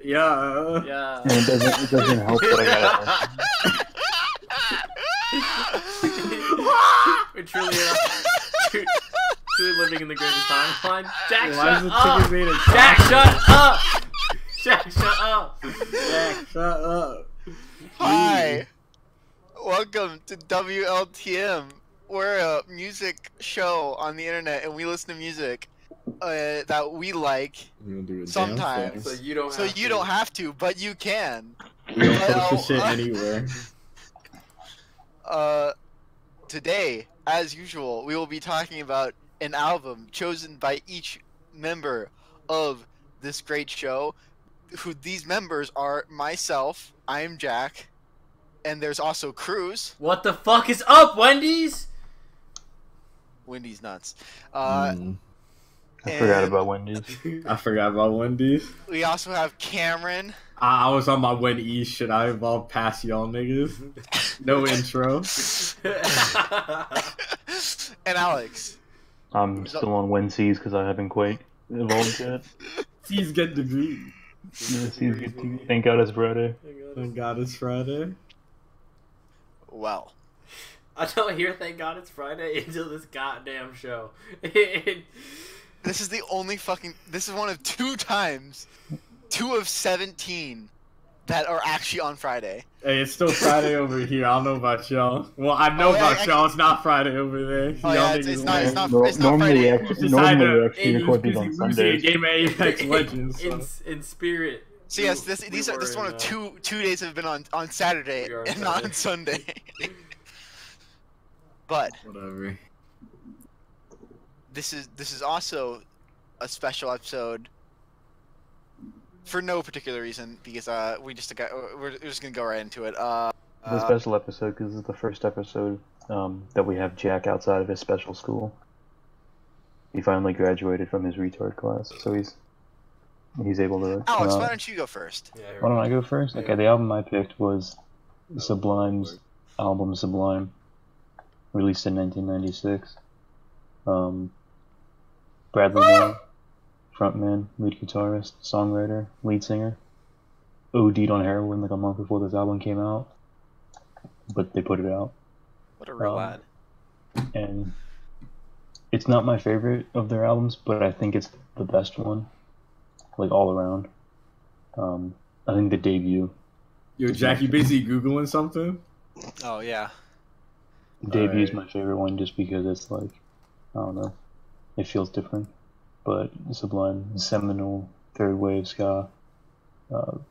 Yeah. Yeah. And it doesn't help that I got We're truly living in the greatest timeline. Jack, Why is shut the up! ticket made a Jack, time? shut up! Jack, shut up! Jack, shut up. Hi! Welcome to WLTM. We're a music show on the internet and we listen to music that we like You do a damn sometimes. thing. So you don't So have you to. don't have to, but you can. We don't post this shit anywhere. Today, as usual, we will be talking about an album chosen by each member of this great show. Who these members are myself, I am Jack, and there's also Cruz. What the fuck is up, Wendy's? Wendy's nuts. I forgot about Wendy's. I forgot about Wendy's. We also have Cameron. I was on my Wendy's shit. I evolved past y'all niggas. No intro. And Alex. I'm still on Wednesdays because I haven't quite evolved yet. He's get to be. Yes, he's good to me. Thank God it's Friday. Thank God it's Friday. Well. I don't hear "Thank God It's Friday" until this goddamn show. This is the only fucking... This is one of 2 times, 2 of 17, that are actually on Friday. Hey, it's still Friday over here. I don't know about y'all. Well, I know about y'all. It's not Friday over there. Oh, y'all yeah, niggas it's not Normally Friday. we actually record these on Sundays. Sundays. Game of Apex Legends. So. In spirit. So yes, this is one of two days have been on Saturday and not on Sunday. But Whatever. this is also a special episode for no particular reason because we're just gonna go right into it. It's a special episode because this is the first episode that we have Jack outside of his special school. He finally graduated from his retard class, so he's able to. Alex, why don't you go first? Yeah, Why don't I go first? Okay, the album I picked was Sublime's album Sublime, released in 1996. Bradley Nowell, frontman, lead guitarist, songwriter, lead singer, OD'd on heroin like a month before this album came out, but they put it out. What a real lad. And it's not my favorite of their albums, but I think it's the best one, like all around. I think the debut. Yo, Jack, you busy Googling something? Oh yeah. The debut is my favorite one just because it's like, I don't know, it feels different. But Sublime, seminal, third wave ska,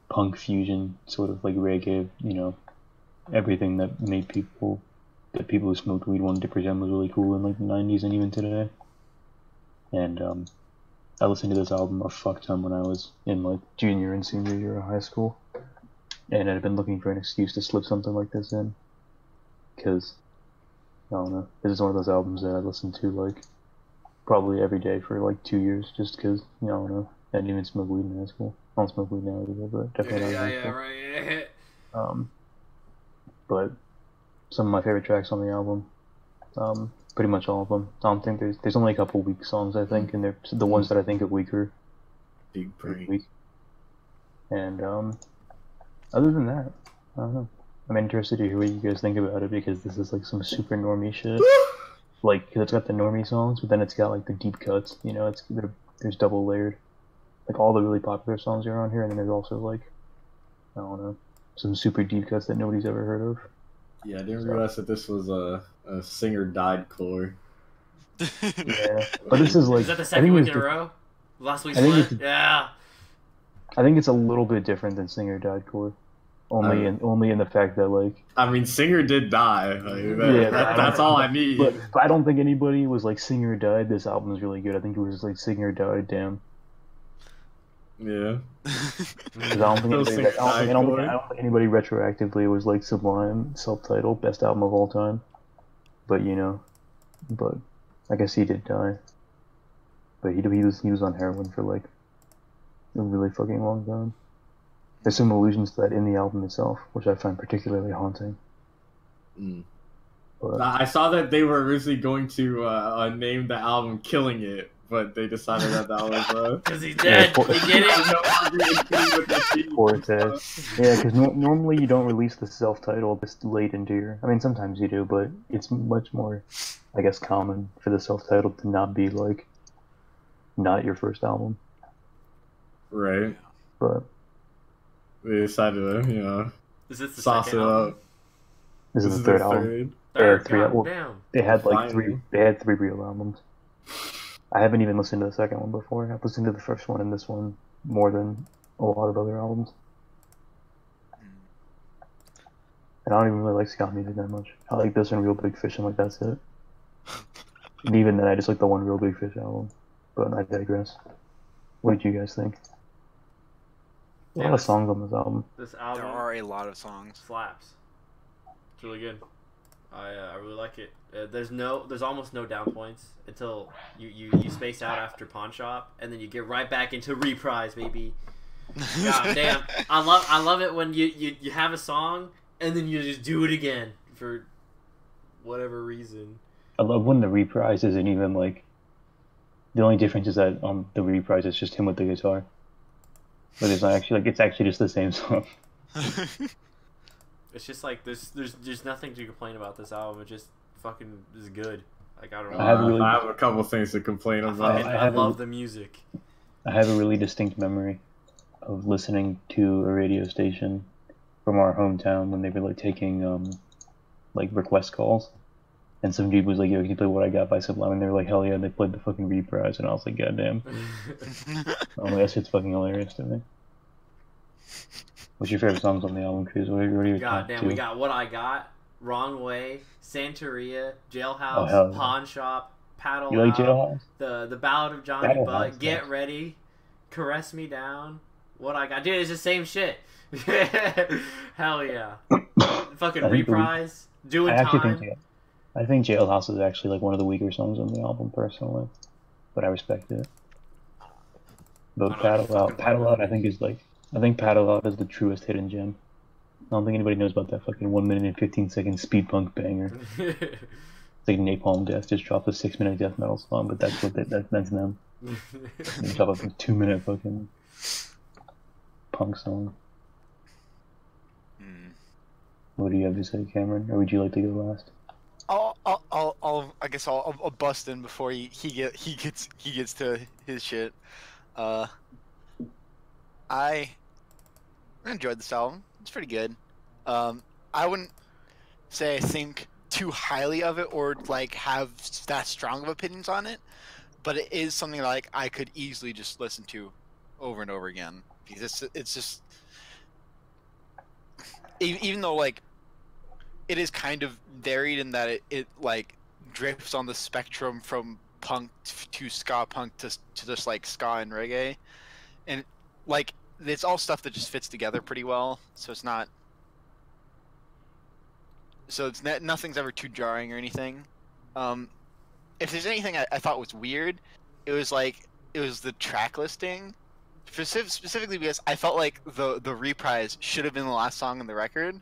punk fusion, sort of like reggae, you know, everything that made people who smoked weed wanted to pretend was really cool in like the 90s and even today. And I listened to this album a fuck ton when I was in like junior and senior year of high school, and I'd been looking for an excuse to slip something like this in, because I don't know, this is one of those albums that I listened to like probably every day for like 2 years, just because, you know, I don't know, I didn't even smoke weed in high school. I don't smoke weed now either, but definitely not in high school. Right. But some of my favorite tracks on the album, pretty much all of them. I don't think there's only a couple weak songs, I think, and they're the ones that I think are weaker. Big break. Weak. And other than that, I don't know. I'm interested to hear what you guys think about it because this is like some super normie shit. Like, cause it's got the normie songs, but then it's got like the deep cuts. You know, there's double layered. Like all the really popular songs are on here, and then there's also like, I don't know, some super deep cuts that nobody's ever heard of. Yeah, I didn't realize that this was a singer died core. Yeah, but this is like. Is that the second week in a row? Last week's one? Yeah. I think it's a little bit different than Singer Died Core. Only in the fact that like. I mean, Singer did die. Like, that's all I need. But I don't think anybody was like Singer died. This album is really good. I think it was just like Singer died. Damn. Yeah. I don't think anybody retroactively was like Sublime, self-titled, best album of all time. But you know, I guess he did die. But he was on heroin for like a really fucking long time. There's some allusions to that in the album itself, which I find particularly haunting. But I saw that they were originally going to name the album "Killing It," but they decided that was Because he's dead. Yeah, You get it? Cortez. Yeah, because normally you don't release the self-titled this late into your... I mean, sometimes you do, but it's much more, I guess, common for the self-titled to not be, like, not your first album. Right. But they decided to, you know, Is this the sauce it second album? up. this is the third album. Third, three God al- damn. They had, like, Finally. three... They had 3 real albums. I haven't even listened to the second one before. I've listened to the first one and this one more than a lot of other albums. And I don't even really like ska music that much. I like this and Real Big Fish and like that's it. And even then I just like the one Real Big Fish album. But I digress. What did you guys think? A lot of songs on this album. This album There are a lot of songs. slaps. It's really good. I really like it. There's almost no down points until you space out after Pawn Shop, and then you get right back into Reprise, baby. God damn, I love it when you have a song and then you just do it again for whatever reason. I love when the reprise isn't even like... The only difference is that on the reprise it's just him with the guitar. But it's not actually, like, it's actually just the same song. It's just like there's nothing to complain about this album. It just fucking is good. Like I don't know. I I have a couple things to complain about. I love the music. I have a really distinct memory of listening to a radio station from our hometown when they were like taking like request calls, and some dude was like, "Yo, can you play What I Got by Sublime?" And they were like, "Hell yeah!" And they played the fucking reprise, and I was like, "God damn!" Oh my gosh, it's fucking hilarious to me. What's your favorite songs on the album, Chris? What are your top God damn, two? we got What I Got, Wrong Way, Santeria, Jailhouse, Oh, hell yeah. Pawn Shop, Paddle You like Out, Jailhouse? the Ballad of Johnny Paddle Butt, House, Get nice. Ready, Caress Me Down, What I Got. Dude, it's the same shit. Hell yeah. Fucking I think Reprise, Doing I actually Time. think Jailhouse is actually like one of the weaker songs on the album, personally, but I respect it. But I don't know, Paddle Out, I think Paddle Out is the truest hidden gem. I don't think anybody knows about that fucking 1 minute and 15-second speed punk banger. It's like Napalm Death just dropped a 6-minute death metal song, but that's them. They drop a 2-minute fucking punk song. What do you have to say, Cameron? Or would you like to go last? I guess I'll bust in before he gets to his shit. I enjoyed this album. It's pretty good. I wouldn't say I think too highly of it or like have that strong of opinions on it, but it is something like I could easily just listen to over and over again because it's just even though like it is kind of varied in that it like drifts on the spectrum from punk to ska punk to just like ska and reggae, and like it's all stuff that just fits together pretty well, so it's nothing's ever too jarring or anything. If there's anything I thought was weird, it was the track listing, specifically because I felt like the reprise should have been the last song on the record.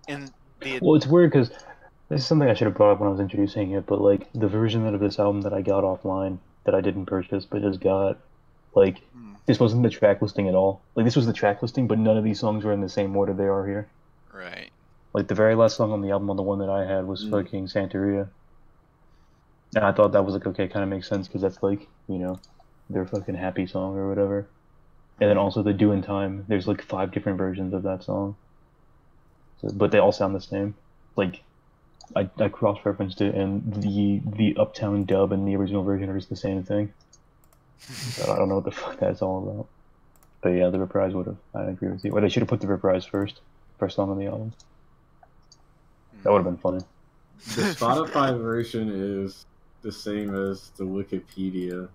Well, it's weird because this is something I should have brought up when I was introducing it, but like the version of this album that I got offline that I didn't purchase but just got, like, this wasn't the track listing at all. Like, this was the track listing, but none of these songs were in the same order they are here. Right. Like, the very last song on the album, on the one that I had, was fucking Santeria. And I thought that was like, okay, kind of makes sense because that's like, you know, their fucking happy song or whatever. And then also the Doing Time, there's like 5 different versions of that song. So, but they all sound the same. Like, I cross-referenced it, and the Uptown dub and the original version are just the same thing. So I don't know what the fuck that's all about. But yeah, the reprise would have. I agree with you. Well, they should have put the reprise first song on the album. That would have been funny. The Spotify version is the same as the Wikipedia,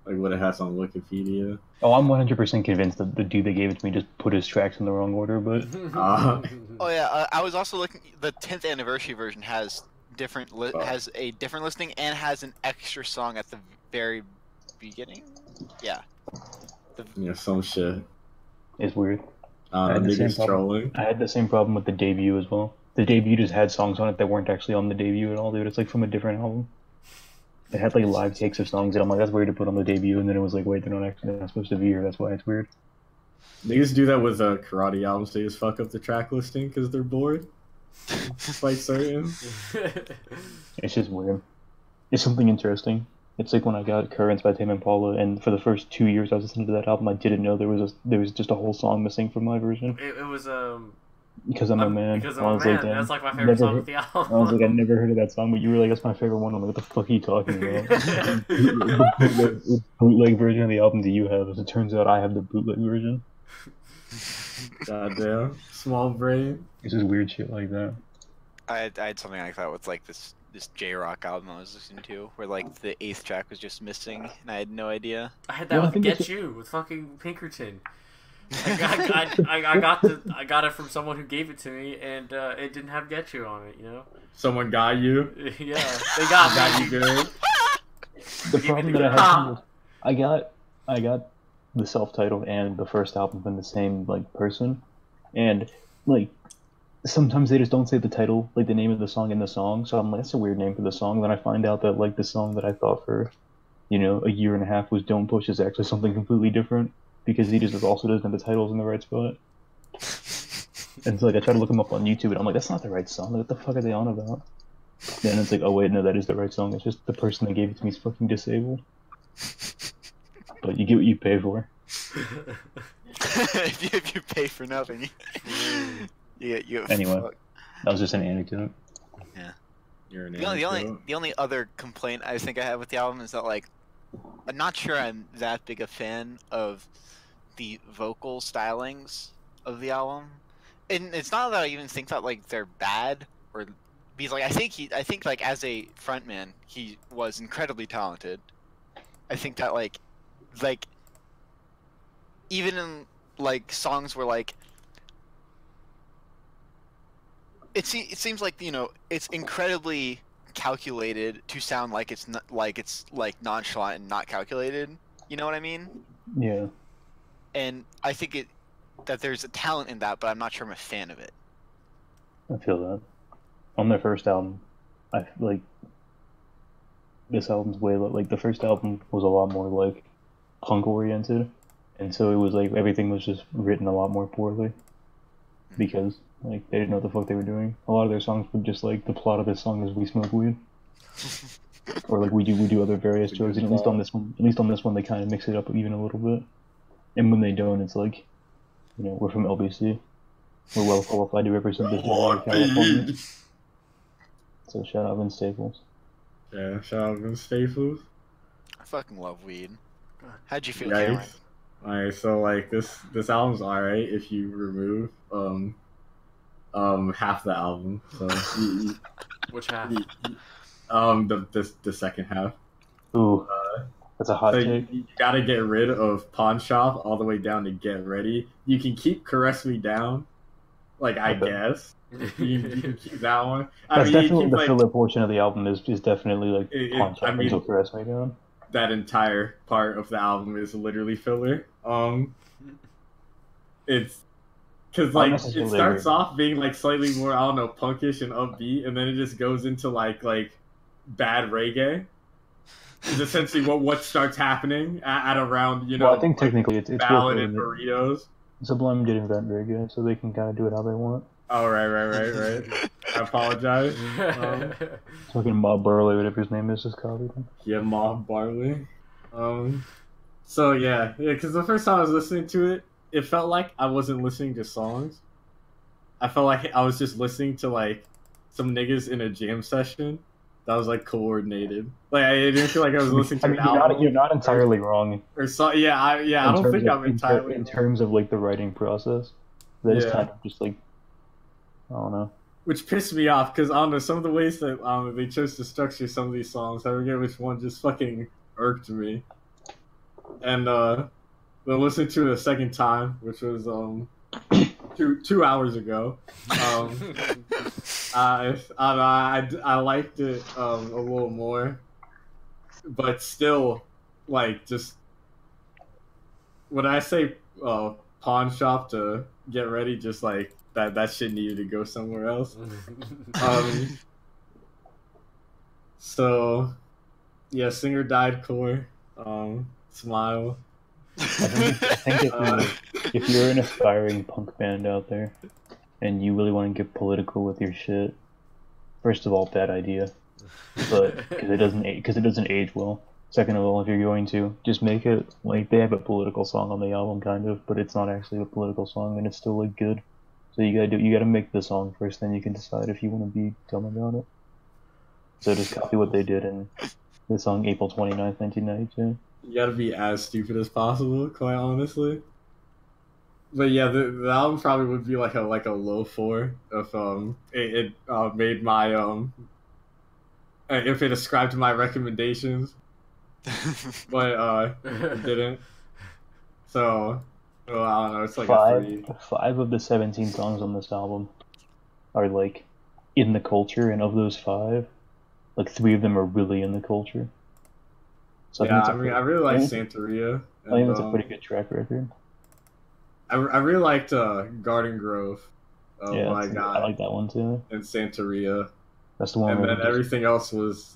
like what it has on Wikipedia. Oh, I'm 100% convinced that the dude that gave it to me just put his tracks in the wrong order, but... Oh yeah, I was also looking. The 10th anniversary version has has a different listing and has an extra song at the very beginning. Yeah. Yeah, some shit. It's weird. Niggas trolling. I had the same problem with the debut as well. The debut just had songs on it that weren't actually on the debut at all, dude. It's like from a different album. It had like live takes of songs, and I'm like, that's weird to put on the debut. And then it was like, wait, they're not supposed to be here. That's why it's weird. Niggas do that with karate albums. They just fuck up the track listing because they're bored. It's like certain. It's just weird. It's something interesting. It's like when I got Currents by Tame Impala, and for the first 2 years I was listening to that album, I didn't know there was just a whole song missing from my version. It was Because I'm a man. Because I'm a man. That's like my favorite song of the album. I was like, I never heard of that song, but you were like, that's my favorite one. I'm like, what the fuck are you talking about? What bootleg version of the album do you have? As it turns out, I have the bootleg version. Goddamn, small brain. It's just weird shit like that. I had something like that with like this J-rock album I was listening to, where like the 8th track was just missing, and I had no idea. I had that with Get You with fucking Pinkerton. I got it from someone who gave it to me, and it didn't have Get You on it. You know. Someone got you. Yeah, they got you good. The problem that I had was I got the self-titled and the first album from the same like person, and like sometimes they just don't say the title, like the name of the song in the song. So I'm like, that's a weird name for the song. Then I find out that like the song that I thought for, you know, a year and a half was "Don't Push" is actually something completely different because he just also doesn't have the titles in the right spot. And so like I try to look him up on YouTube, and I'm like, that's not the right song. Like, what the fuck are they on about? Then it's like, oh wait, no, that is the right song. It's just the person that gave it to me is fucking disabled. But you get what you pay for. if you pay for nothing, you anyway, fuck. That was just an anecdote. Yeah. You're an The only other complaint I think I have with the album is that like I'm not sure I'm that big a fan of the vocal stylings of the album, and it's not that I even think that like they're bad or because like I think like as a frontman he was incredibly talented. I think that like even in like songs where like it seems like, you know, it's incredibly calculated to sound like it's not like it's like nonchalant and not calculated, you know what I mean? Yeah. And I think that there's a talent in that, but I'm not sure I'm a fan of it. I feel that. On their first album, I like this album's way like the first album was a lot more like punk oriented, and so it was like everything was just written a lot more poorly because like they didn't know what the fuck they were doing. A lot of their songs were just like the plot of this song is we smoke weed, or like we do other various drugs. And at least on this one they kind of mix it up even a little bit. And when they don't, it's like, you know, we're from LBC, we're well qualified to represent this area of California. So shout out Vince Staples. Yeah, shout out Vince Staples. I fucking love weed. How'd you feel, Yikes. Cameron? Alright, so like this album's alright if you remove half the album. So which half? The second half. Ooh, that's a hot so take. You gotta get rid of Pawn Shop all the way down to Get Ready. You can keep Caress Me Down, like I guess. You can keep that one. That's definitely keep, the like, filler portion of the album is definitely like Pawn Shop until Caress Me Down. That entire part of the album is literally filler. It's because like it starts off being like slightly more, I don't know, punkish and upbeat, and then it just goes into like bad reggae. Is essentially what starts happening at around, you know. Well, I think technically it's ballad and burritos. Sublime did invent reggae, so they can kind of do it how they want. Oh right. I apologize. Fucking Mob Barley, whatever his name is, just copied him. Yeah, Mob Barley. So yeah, because the first time I was listening to it, it felt like I wasn't listening to songs. I felt like I was just listening to like some niggas in a jam session that was like coordinated. Like I didn't feel like I was listening to an album. You're not entirely wrong. Or so I don't think I'm entirely in terms of like the writing process. That is kind of just like, I don't know. Which pissed me off because I don't know, some of the ways that they chose to structure some of these songs, I forget which one, just fucking irked me. And then listening to it a second time, which was 2 hours ago. I liked it a little more, but still, like, just when I say Pawn Shop to Get Ready, just like that shit needed to go somewhere else. So Yeah, singer died core. Smile. I think if you're an aspiring punk band out there, and you really want to get political with your shit, first of all, bad idea. But because it doesn't age well. Second of all, if you're going to just make it like they have a political song on the album, kind of, but it's not actually a political song, and it's still like good. So you gotta make the song first, then you can decide if you want to be dumb about it. So just copy what they did in the song April 29th, 1992. You gotta be as stupid as possible, quite honestly. But yeah, the album probably would be like a low 4 if it made my if it ascribed to my recommendations. But it didn't. So well, I don't know, it's like a 3. 5 of the 17 songs on this album are like in the culture, and of those 5, like 3 of them are really in the culture. So yeah, I really like Santeria. I think it's a pretty good track record. I really liked Garden Grove. Yeah, I like that one too. And Santeria. That's the one. And then everything else was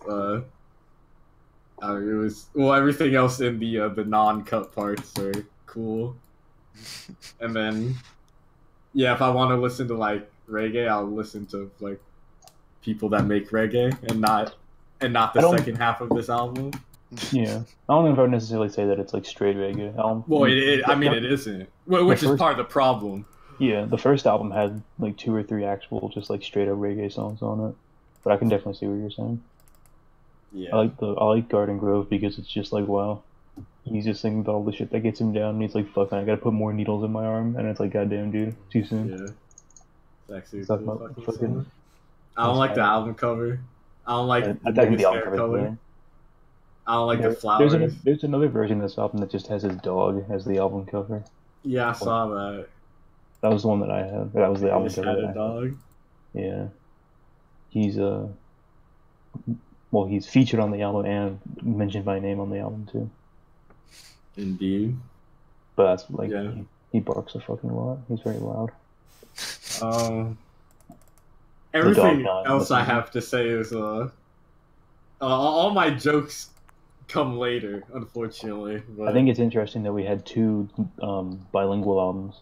everything else in the non-cut parts are cool. And then yeah, if I want to listen to like reggae, I'll listen to like people that make reggae and not the second half of this album. Yeah, I don't think I would necessarily say that it's like straight reggae. Well, it isn't, which is part of the problem. Yeah, the first album had like 2 or 3 actual just like straight up reggae songs on it, but I can definitely see what you're saying. Yeah, I like Garden Grove because it's just like, wow, he's just thinking about all the shit that gets him down, and he's like, fuck, I gotta put more needles in my arm, and it's like, goddamn, dude, too soon. Yeah, it's actually fucking. I don't like the album cover. I don't like the album cover. I don't like the flowers. There's another version of this album that just has his dog as the album cover. Yeah, I saw that. That was the one that I had. That was the album cover. Had a dog. Yeah, he's well, he's featured on the album and mentioned by name on the album too. Indeed. But that's like he barks a fucking lot. He's very loud. Everything else I have to say is all my jokes come later, unfortunately. But... I think it's interesting that we had 2 bilingual albums,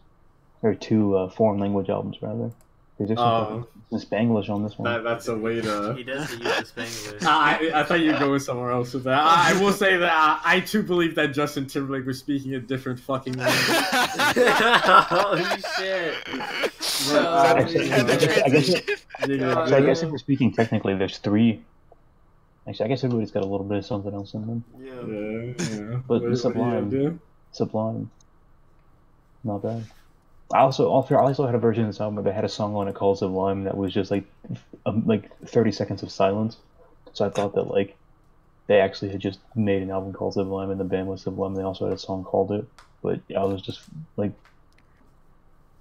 or 2 foreign language albums rather. There's actually some Spanglish on this one. That's a way to. He does use the Spanglish. I thought you were going somewhere else with that. I will say that I too believe that Justin Timberlake was speaking a different fucking language. Holy shit! I guess if we're speaking technically, there's 3. Actually, I guess everybody's got a little bit of something else in them. Yeah. But Sublime, not bad. I also had a version of this album where they had a song on it called Sublime that was just like 30 seconds of silence. So I thought that like they actually had just made an album called Sublime, and the band was Sublime. They also had a song called it, but I was just like,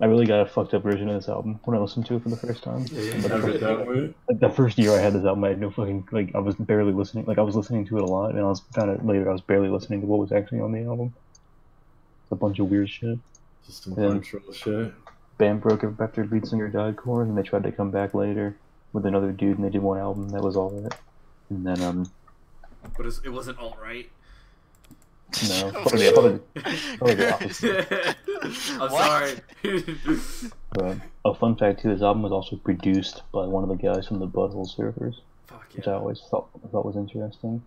I really got a fucked up version of this album when I listened to it for the first time. Like the first year I had this album, I had no fucking I was barely listening. Like I was listening to it a lot, and I found out later I was barely listening to what was actually on the album. It's a bunch of weird shit. Just some control shit. Band broke up after lead singer died, core, and they tried to come back later with another dude, and they did one album that was alright. And then but it wasn't alright. No, probably the opposite. I'm sorry. But a fun fact too: this album was also produced by one of the guys from the Butthole Surfers, which I always thought was interesting.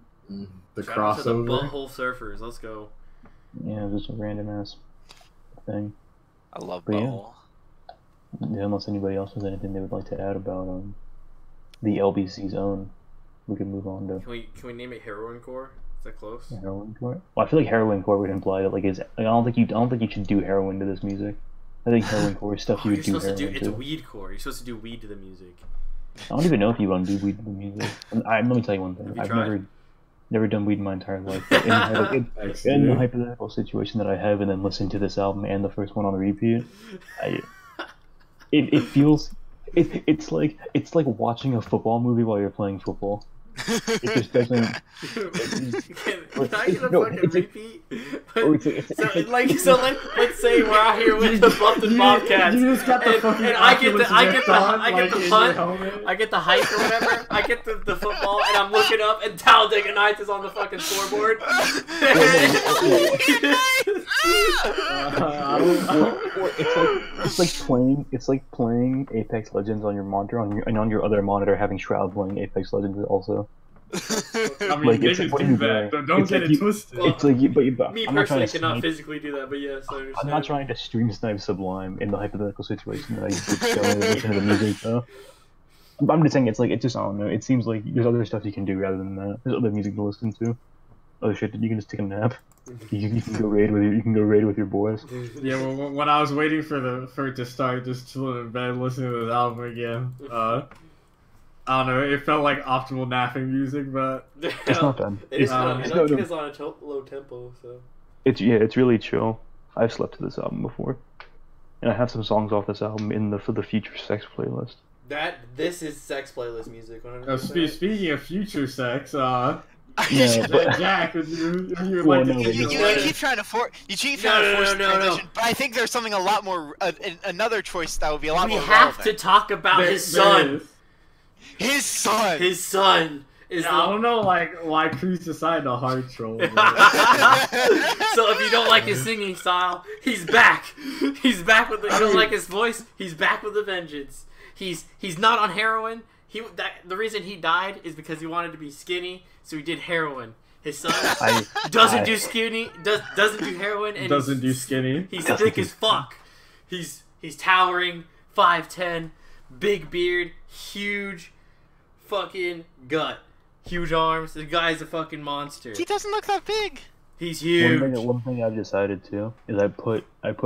The Shout out to crossover. the Butthole Surfers. Let's go. Yeah, just a random ass thing. I love Butthole. Yeah, unless anybody else has anything they would like to add about the LBC's own, we can move on to. Can we name it Heroin Core? Is that close? Heroin core. Well, I feel like heroin core would imply that I don't think you should do heroin to this music. I think heroin core is stuff you would do heroin to. It's weed core. You're supposed to do weed to the music. I don't even know if you want to do weed to the music. Let me tell you one thing. I've never done weed in my entire life. But in the hypothetical situation that I have, and then listen to this album and the first one on repeat, it feels it's like watching a football movie while you're playing football. It just doesn't. Can I get a No, fucking it's like- repeat? it's like- Let's say we're out here with the Buffed Bobcats, You just got the fucking and I get the Oculus punt, helmet. I get the hike or whatever, I get the football, and I'm looking up, and Talladega Nights is on the fucking scoreboard. It's like playing Apex Legends on your monitor and on your other monitor having Shroud playing Apex Legends also. I mean, Like, it's niggas like, do that. Don't it's get like it you- twisted. Well, It's like but Me I'm not trying personally to cannot snipe- physically do that, but yes, I understand. I'm not trying to stream snipe Sublime in the hypothetical situation that I just go and listen to the music though. I'm just saying it's like it just I don't know. It seems like there's other stuff you can do rather than that. There's other music to listen to. Other shit that you can just take a nap. You can go raid with your boys. Yeah, well, when I was waiting for it to start, just chilling in bed, listening to this album again. I don't know. It felt like optimal napping music, but It's not bad. It is, Um, it is on a low tempo, so. It's really chill. I've slept to this album before, and I have some songs off this album for the future sex playlist. This is sex playlist music. 100%. speaking of future sex, Yeah, but Jack, you Well, like no, to You keep trying to force the No. transition, but I think there's something a lot more another choice that would be a lot We more have to relevant. talk about his son. His son. His son is I don't know, like, why Cruz decided to hard troll. but- So if you don't like his singing style, he's back. He's back with. You don't like his voice, he's back with a vengeance. He's not on heroin. The reason he died is because he wanted to be skinny, so he did heroin. His son doesn't do skinny, doesn't do heroin, and Doesn't do skinny. He's thick as fuck. He's towering, 5'10", big beard, huge fucking gut, huge arms. The guy's a fucking monster. He doesn't look that big. He's huge. one thing I've decided to is I put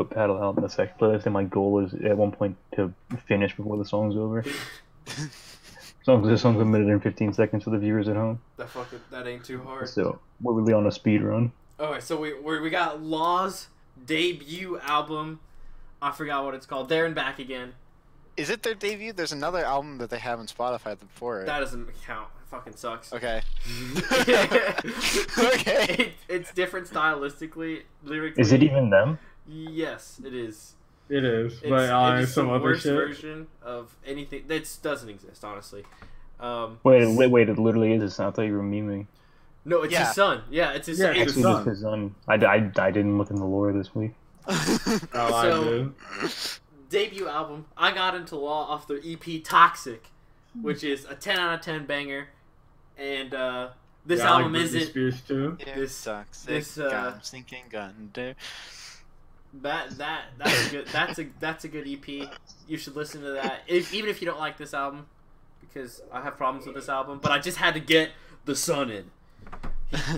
Paddle Out in the sex playlist, and my goal is at one point to finish before the song's over. The song's a minute and 15 seconds for the viewers at home. That ain't too hard. So we're really on a speed run. Alright, so we got Law's debut album. I forgot what it's called. There and Back Again. Is it their debut? There's another album that they have on Spotify before it. That doesn't count. It fucking sucks. Okay. Okay. It's different stylistically, lyrically. Is it even them? Yes, it is. It is, It's, but it's some the other worst shit. version of anything that doesn't exist, honestly. Wait, it literally is. It's not. I thought you were memeing. No, it's Yeah. his son. Yeah, it's his. Yeah, it's- his son. Actually, it's his son. I didn't look in the lore this week. Oh, I So- do. debut album. I got into Law off their EP Toxic, which is a 10 out of 10 banger, and this Yeah, I like album Britney isn't. Spears too. This- sucks. this, Sinking gun. Dude. That's a good that's a good EP. You should listen to that, even if you don't like this album, because I have problems with this album. But I just had to get the sun in.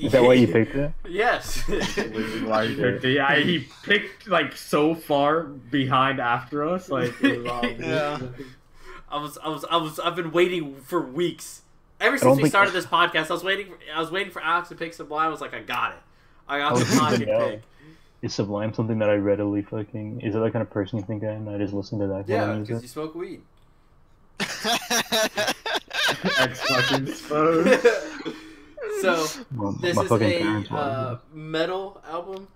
Is that why you picked it? Yes. Why he picked it. Yeah, he picked like so far behind after us. Like, it was obvious. Yeah. I've been waiting for weeks. Ever don't since we think- started this podcast, I was waiting for Alex to pick Sublime. I was like, I got it. I got I the was pocket thinking, no. pick. Is Sublime something that I readily fucking... Is that the kind of person you think I am? I just listen to that kind Yeah, of because music? you smoke weed. X fucking exposed. So Well, this my is fucking a parents wanted it. metal album.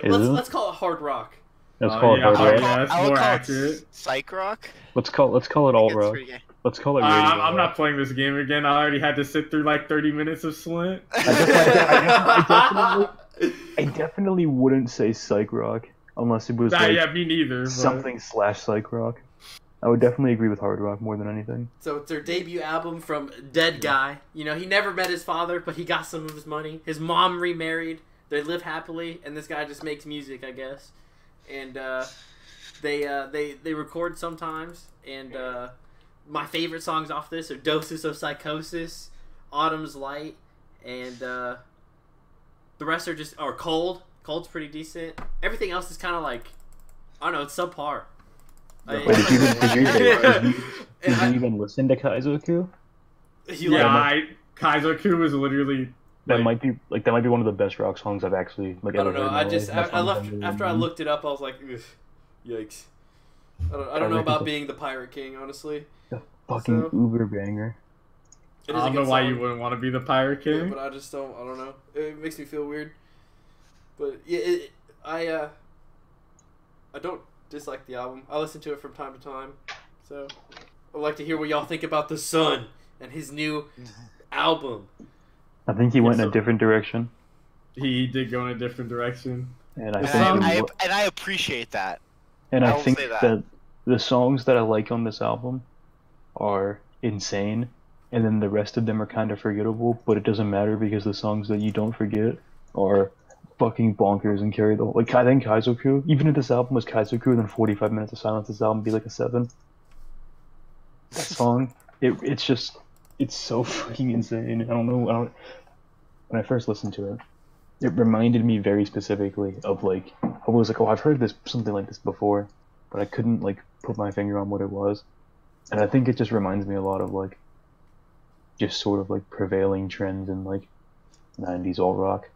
Is it? Let's call it hard rock. Let's call it yeah, hard rock. yeah, that's I would more call accurate. it psych rock. Let's call it alt It's rock. pretty gay. Let's call it radio I'm rock. not playing this game again. I already had to sit through like 30 minutes of Slint. I definitely wouldn't say psych rock unless it was Nah, like yeah, me neither. But... something / psych rock. I would definitely agree with hard rock more than anything. So it's their debut album from Dead Guy. You know, he never met his father, but he got some of his money. His mom remarried. They live happily, and this guy just makes music, I guess. And they record sometimes. And my favorite songs off this are Doses of Psychosis, Autumn's Light, and the rest are Cold. Cold's pretty decent. Everything else is kind of like, I don't know, it's subpar. Wait, did you even listen to Kaizoku? Yeah, Kaizoku was literally. That like, might be one of the best rock songs I've actually I ever don't know. heard. I left after I looked it up. I was like, ugh, yikes. I don't know about being the Pirate King, honestly. Fucking So- uber banger. It I is a don't know good why song. you wouldn't want to be the pirate Yeah, king. but I just don't. I don't know. It makes me feel weird. But yeah, I don't dislike the album. I listen to it from time to time. So I'd like to hear what y'all think about the Sun and his new album. I think he Yeah, went in so- a different direction, He did go in a different direction. and I And think I appreciate that. and I I will think say that. that the songs that I like on this album are insane, and then the rest of them are kind of forgettable. But it doesn't matter because the songs that you don't forget are fucking bonkers and carry the whole. Like I think Kaizoku, even if this album was Kaizoku, then 45 minutes of silence, this album would be like a 7. That song, it's so fucking insane. I don't know. When I first listened to it, it reminded me very specifically of like I was like, oh, I've heard this something like this before, but I couldn't like put my finger on what it was. And I think it just reminds me a lot of like just sort of like prevailing trends in like 90s alt rock,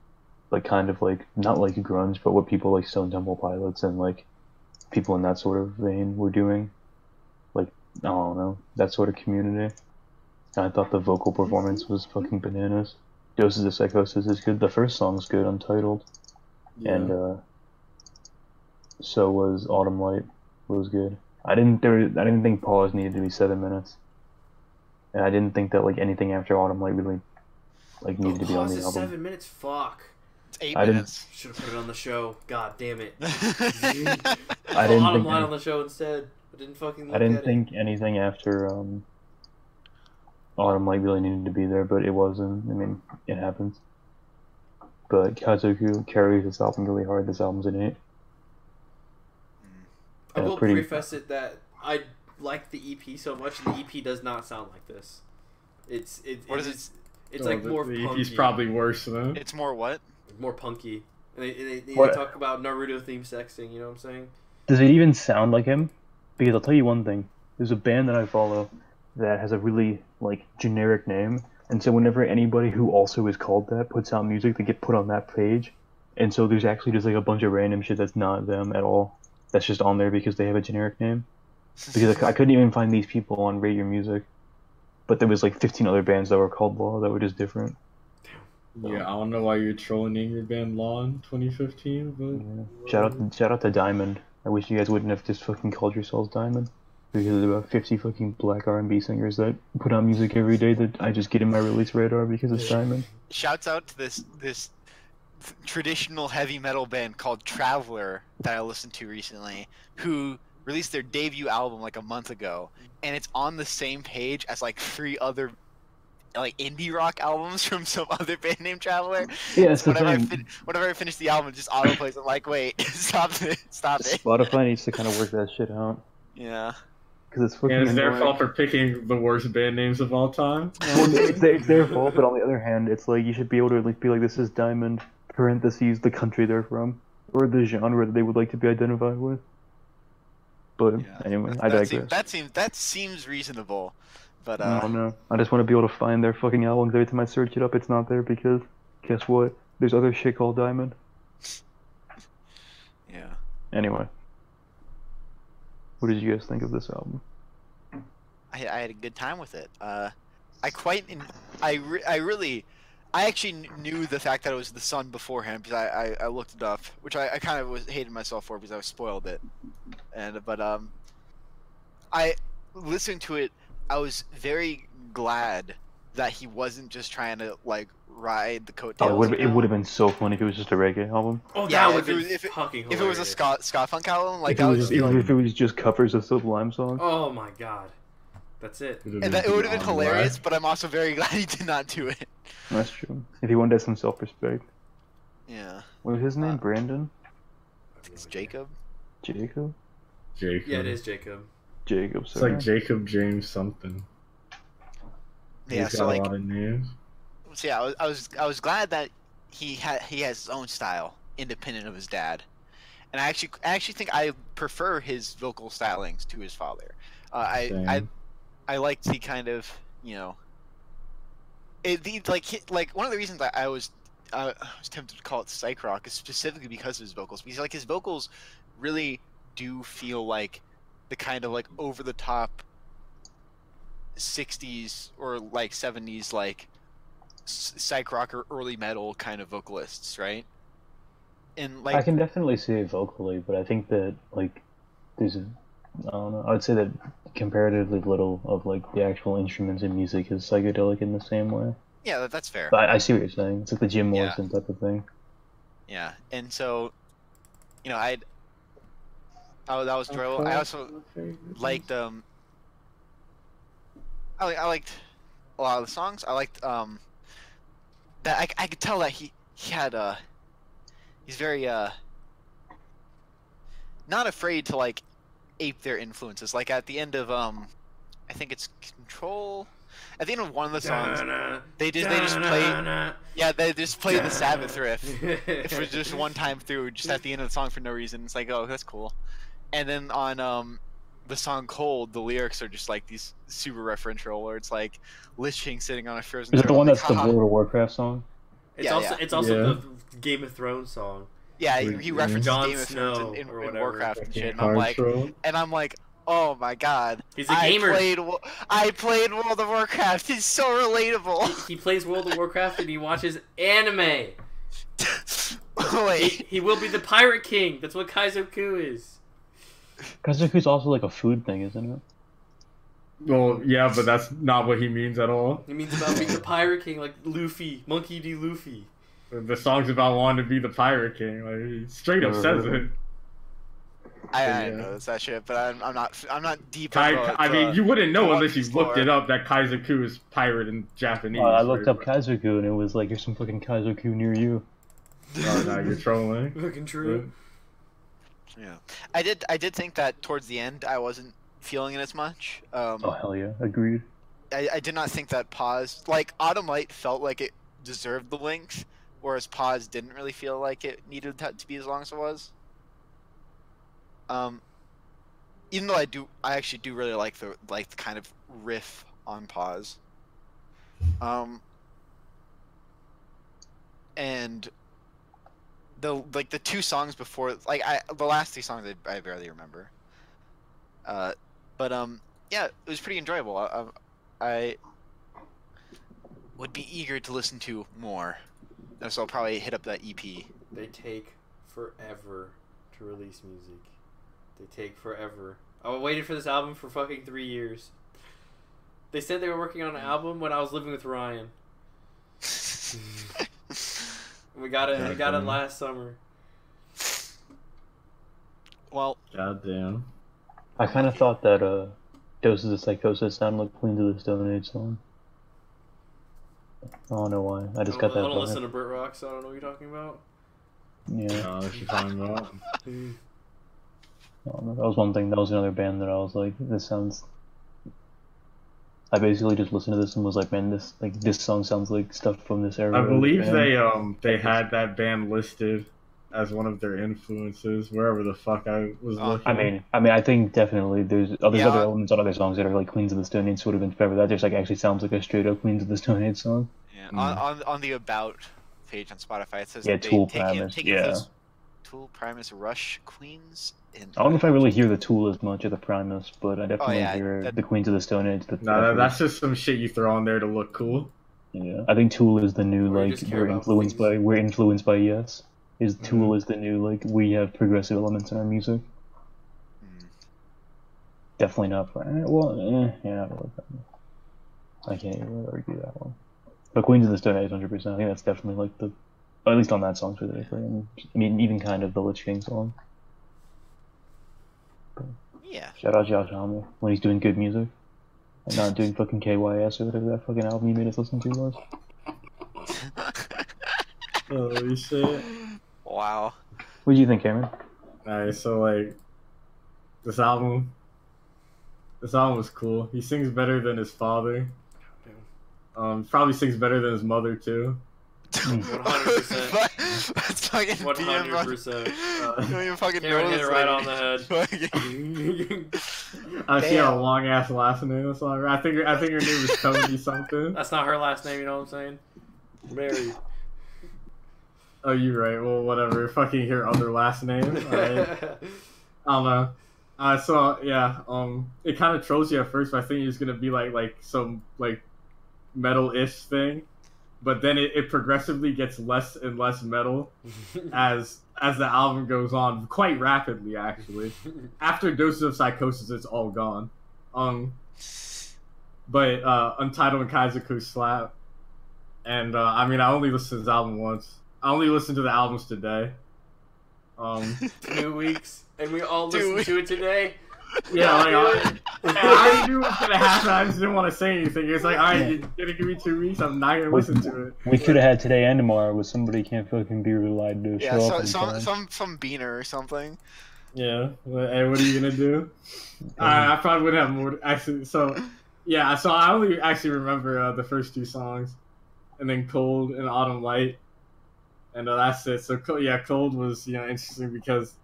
like kind of like not like grunge, but what people like Stone Temple Pilots and like people in that sort of vein were doing. Like I don't know, that sort of community. And I thought the vocal performance was fucking bananas. Doses of Psychosis is good. The first song's good, Untitled, Yeah. and so was Autumn Light. Was good. I didn't think Pause needed to be 7 minutes, and I didn't think that like anything after Autumn Light really like needed to be on Pause the is album. 7 minutes. Fuck. It's 8 I didn't- minutes. Should have put it on the show. God damn it. I I didn't Autumn think Light any- on the show instead. I didn't fucking look I didn't at think anything after Autumn Light really needed to be there, but it wasn't. I mean, it happens. But Kazoku carries this album really hard. This album's an 8. it. I Yeah, will pretty- preface it that I like the EP so much, and the EP does not sound like this. What is it? It's Oh, like more the punky. EP's probably worse than. It's more what? more punky. And they What? talk about Naruto theme sexing. You know what I'm saying? Does it even sound like him? Because I'll tell you one thing. There's a band that I follow that has a really like generic name, and so whenever anybody who also is called that puts out music, they get put on that page. And so there's actually just like a bunch of random shit that's not them at all. That's just on there because they have a generic name. Because I couldn't even find these people on Rate Your Music, but there was like 15 other bands that were called Law that were just different. Yeah, I don't know why you're trolling your band Law in 2015, but Yeah. Shout out to Diamond. I wish you guys wouldn't have just fucking called yourselves Diamond. Because there's about 50 fucking black R&B singers that put out music every day that I just get in my release radar because it's Diamond. Shouts out to this traditional heavy metal band called Traveler that I listened to recently, who released their debut album like a month ago, and it's on the same page as like 3 other like indie rock albums from some other band named Traveler. Yeah, it's So the whenever thing. whenever I finish the album, it just autoplays. I'm like, wait, stop it. Spotify needs to kind of work that shit out. Yeah. Because it's fucking and it's their annoying. fault for picking the worst band names of all time. Well, it's their fault, but on the other hand, it's like you should be able to like be like, this is Diamond, parentheses, the country they're from, or the genre that they would like to be identified with. But Yeah. anyway, I digress. That seems reasonable, but I don't know. I just want to be able to find their fucking albums every time I search it up. It's not there because, guess what? There's other shit called Diamond. yeah. Anyway, what did you guys think of this album? I had a good time with it. I actually knew the fact that it was the Sun beforehand because I looked it up, which I kind of hated myself for because I spoiled it. But I listening to it, I was very glad that he wasn't just trying to like ride the coattails. Oh, it would have been so fun if it was just a reggae album. Oh, Yeah, that would if it be was- if it- fucking If it was a hilarious. ska funk album, like If that it would was, just be like, if it was just covers of Sublime songs. Oh my god, that's it. and that, it would have been hilarious. But I'm also very glad he did not do it. That's true. If he wanted to have some self-respect. Yeah, What was his name? Brandon? I think it's Jacob. Jacob? Jacob. Yeah, it is Jacob. Jacob, It's sorry. like Jacob James something. Yeah, He's so got like, a lot of names. so yeah, I was glad that he has his own style, independent of his dad, and I actually think I prefer his vocal stylings to his father. Same. I liked the kind of like one of the reasons I was tempted to call it psych rock is specifically because of his vocals, because like his vocals really do feel like the kind of like over the top '60s or like '70s like psych rock or early metal kind of vocalists, right? And like I can definitely see it vocally, but I think that like there's a, I don't know. I would say that comparatively little of like the actual instruments in music is psychedelic in the same way. yeah, that's fair. But I see what you're saying. It's like the Jim Yeah. Morrison type of thing. Yeah, and so, you know, that was enjoyable. I also liked I liked a lot of the songs. I liked that I could tell that he had he's very not afraid to like ape their influences. Like at the end of I think it's Control. At the end of one of the songs, they just play the Sabbath riff for just one time through, just at the end of the song for no reason. It's like, oh, that's cool. And then on the song Cold, the lyrics are just like these super referential, where it's like Lich King sitting on a frozen. Is it the throne, one like, that's the World of Warcraft song? It's also the Game of Thrones song. Yeah, he references Jon Game of Thrones Snow in or whatever. Warcraft and shit, and Hard I'm like, oh my god, He's a gamer. I played World of Warcraft. He's so relatable. He plays World of Warcraft and he watches anime. Wait, He will be the Pirate King. That's what Kaizoku is. Kazoku's also like a food thing, isn't it? Well, yeah, but that's not what he means at all. It means about being the Pirate King, like Luffy, Monkey D. Luffy. The song's about wanting to be the Pirate King. Like, he straight up says it. I know that shit, but I'm not deep. About, I mean, you wouldn't know unless you Explore. looked it up that Kaizoku is pirate in Japanese. I looked up Kaizoku and it was like, there's some fucking Kaizoku near you. Oh, now you're trolling. Fucking true. Yeah, I did think that towards the end I wasn't feeling it as much. Oh hell yeah, agreed. I did not think that Pause, like Autumn Light, felt like it deserved the length, whereas Pause didn't really feel like it needed to be as long as it was. Even though I actually do really like the kind of riff on Pause. And the two songs before, the last two songs I barely remember. But yeah, it was pretty enjoyable. I would be eager to listen to more, so I'll probably hit up that EP. They take forever to release music. They take forever. I waited for this album for fucking 3 years. They said they were working on an album when I was living with Ryan. We got it last summer. Well, Goddamn. I kind of thought that Doses of Psychosis sounded like Queens of the Stone Age song. I don't know why. I just got that. I don't listen to Brit Rock, so I don't know what you're talking about. Yeah. Oh, what you talking about? I don't know. That was one thing. That was another band that I was like, this sounds. I basically just listened to this and was like, man, this song sounds like stuff from this era. I believe they had that band listed as one of their influences wherever the fuck I was looking. I mean, I think definitely there's other elements on other songs that are like Queens of the Stone Age would have been forever. That just like actually sounds like a straight up Queens of the Stone Age song. Yeah, on the About page on Spotify it says Tool Primus, those Tool, Primus, Rush, Queens. I don't know if I really hear the Tool as much of the Primus, but I definitely hear the Queens of the Stone Age. That's just some shit you throw on there to look cool. Yeah, I think Tool is the new we're influenced by Yes. Tool is the new we have progressive elements in our music. Definitely not I can't even argue that one. But Queens of the Stone Age 100%. I think that's definitely at least on that song specifically. I mean even kind of the Lich King song. Yeah. Shout out Josh Homme when he's doing good music. And not doing fucking KYS or whatever that fucking album you made us listen to was. Holy shit. Wow. What do you think, Cameron? Alright, so this album was cool. He sings better than his father. Probably sings better than his mother too. 100%. That's fucking 100%. You don't even fucking Cameron know hit this it right lady. on the head. She had a long ass last name. So I think her name is Tony something. That's not her last name, you know what I'm saying? Mary. Oh, you're right. Well, whatever. Fucking her other last name. Right? I don't know. So yeah, it kind of trolls you at first, but I think it's gonna be like some like metal-ish thing, but then it progressively gets less and less metal as the album goes on, quite rapidly actually. After Doses of Psychosis, it's all gone. But Untitled and Kaizoku slap, and I mean I only listened to this album once. I only listened to the albums today. 2 weeks, and we all listened to it today. Yeah, like I already knew what was gonna happen. I just didn't want to say anything. It's like, alright, you're gonna give me 2 weeks. I'm not gonna listen to it. We could have had today and tomorrow, but somebody can't fucking be relied to show up. Yeah, some beaner or something. Yeah. Hey, what are you gonna do? I probably would have more. Actually, so yeah. So I only actually remember the first 2 songs, and then Cold and Autumn Light, and that's it. So yeah, Cold was interesting because.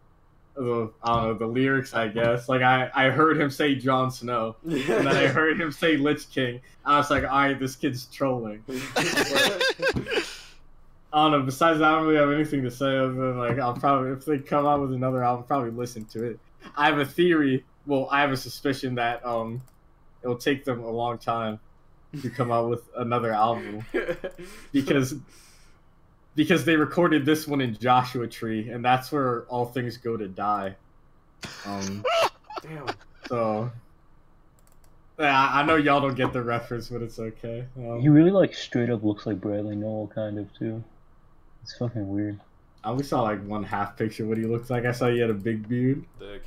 I don't know, the lyrics, I guess. Like, I heard him say Jon Snow, and then I heard him say Lich King. I was like, alright, this kid's trolling. I don't know, besides that, I don't really have anything to say other than, like, I'll probably, if they come out with another album, I'll probably listen to it. I have a theory, well, I have a suspicion that, it'll take them a long time to come out with another album. Because they recorded this one in Joshua Tree, and that's where all things go to die. Damn. So, yeah, I know y'all don't get the reference, but it's okay. He really, like, straight up looks like Bradley Nowell, kind of, too. It's fucking weird. I only saw, like, one half picture of what he looks like. I saw he had a big beard. Dick.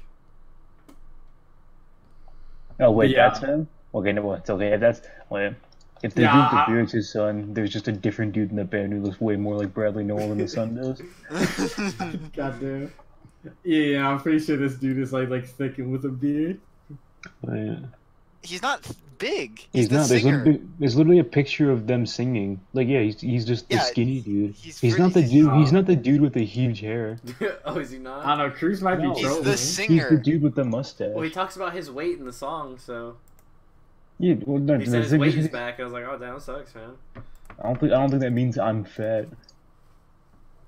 Oh, wait, yeah. That's him? Okay, no, it's okay. If that's... Wait. If the dude with the beard's his son, there's just a different dude in the band who looks way more like Bradley Nowell than the son does. Goddamn. Yeah, I'm pretty sure this dude is like thick and with a beard. Oh, yeah. He's not big. He's the not. singer. There's literally a picture of them singing. Like, yeah, he's just the skinny dude. He's not the dude. He's not the dude with the huge hair. Oh, is he not? I don't know. Cruz might be trolling. He's the singer. He's the dude with the mustache. Well, he talks about his weight in the song, so. Yeah, well, no, He said his weight is back. I was like, oh, damn, sucks, man. I don't think that means I'm fat.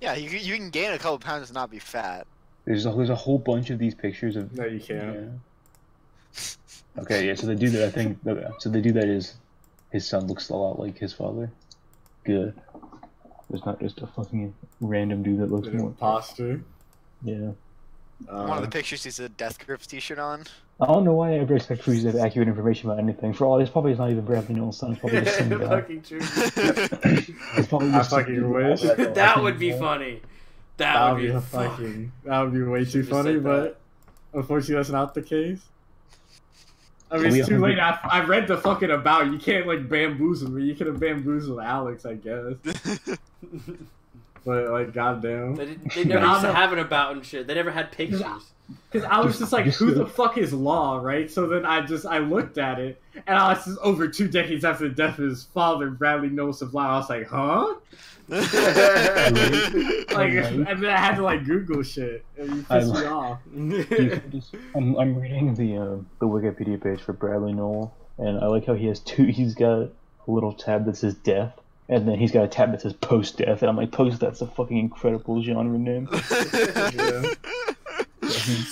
Yeah, you can gain a couple pounds and not be fat. There's a whole bunch of these pictures of. No, you can't. Yeah. Okay, yeah. So the dude that is his son looks a lot like his father. Good. There's not just a fucking random dude that looks An more. imposter. Yeah. One of the pictures he's a Death Grips t-shirt on. I don't know why I ever expect Freeze to have accurate information about anything. For all, it's probably not even Bradley Nowell's son. It's probably just some guy. Fucking true. It's probably I just some fucking dude wish. with all that That would be funny. That would be fucking. That would be way too Should've funny, said but unfortunately, that's not the case. I mean, it's too late. I read the fucking about. You can't like bamboozle me. You could have bamboozled Alex, I guess. But like, goddamn. They never used to have an about and shit. They never had pictures. Because I was just like, who the fuck is Law, right? So then I looked at it, and I was just over 2 decades after the death of his father, Bradley Nowell Sublime. I was like, huh? Like, and then I had to like Google shit, and you pissed me off. I'm reading the Wikipedia page for Bradley Nowell, and I like how he has two. He's got a little tab that says death, and then he's got a tab that says post-death, and I'm like, post-death's a fucking incredible genre name. Yeah.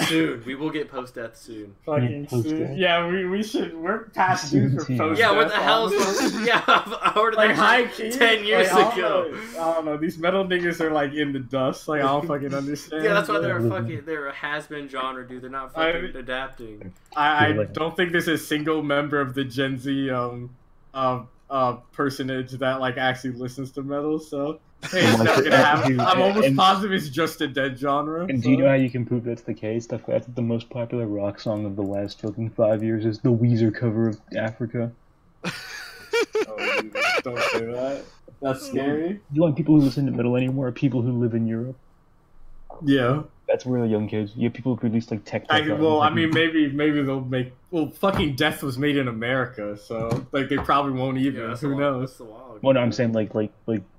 Soon. We will get post-death soon. Fucking soon. Yeah, we should. We're past due for post-death. Yeah, what the hell is Yeah, I ordered like that high shit key, 10 years ago. I don't know. These metal niggas are like in the dust. Like I don't fucking understand. Yeah, that's why they're a has-been genre, dude. They're not fucking adapting. I don't think there's a single member of the Gen Z personage that like actually listens to metal. So hey, it's never gonna happen. I'm almost positive it's just a dead genre. And do you know how you can prove that's the case? The fact that the most popular rock song of the last fucking 5 years is the Weezer cover of Africa. Oh, dude, don't say that. That's scary. You want people who listen to metal anymore? People who live in Europe. Yeah. That's where the young kids. You have people who release like tech. Well, I mean, maybe they'll make. Well, fucking Death was made in America, so like they probably won't even. Yeah, who knows? Well, no, I'm saying like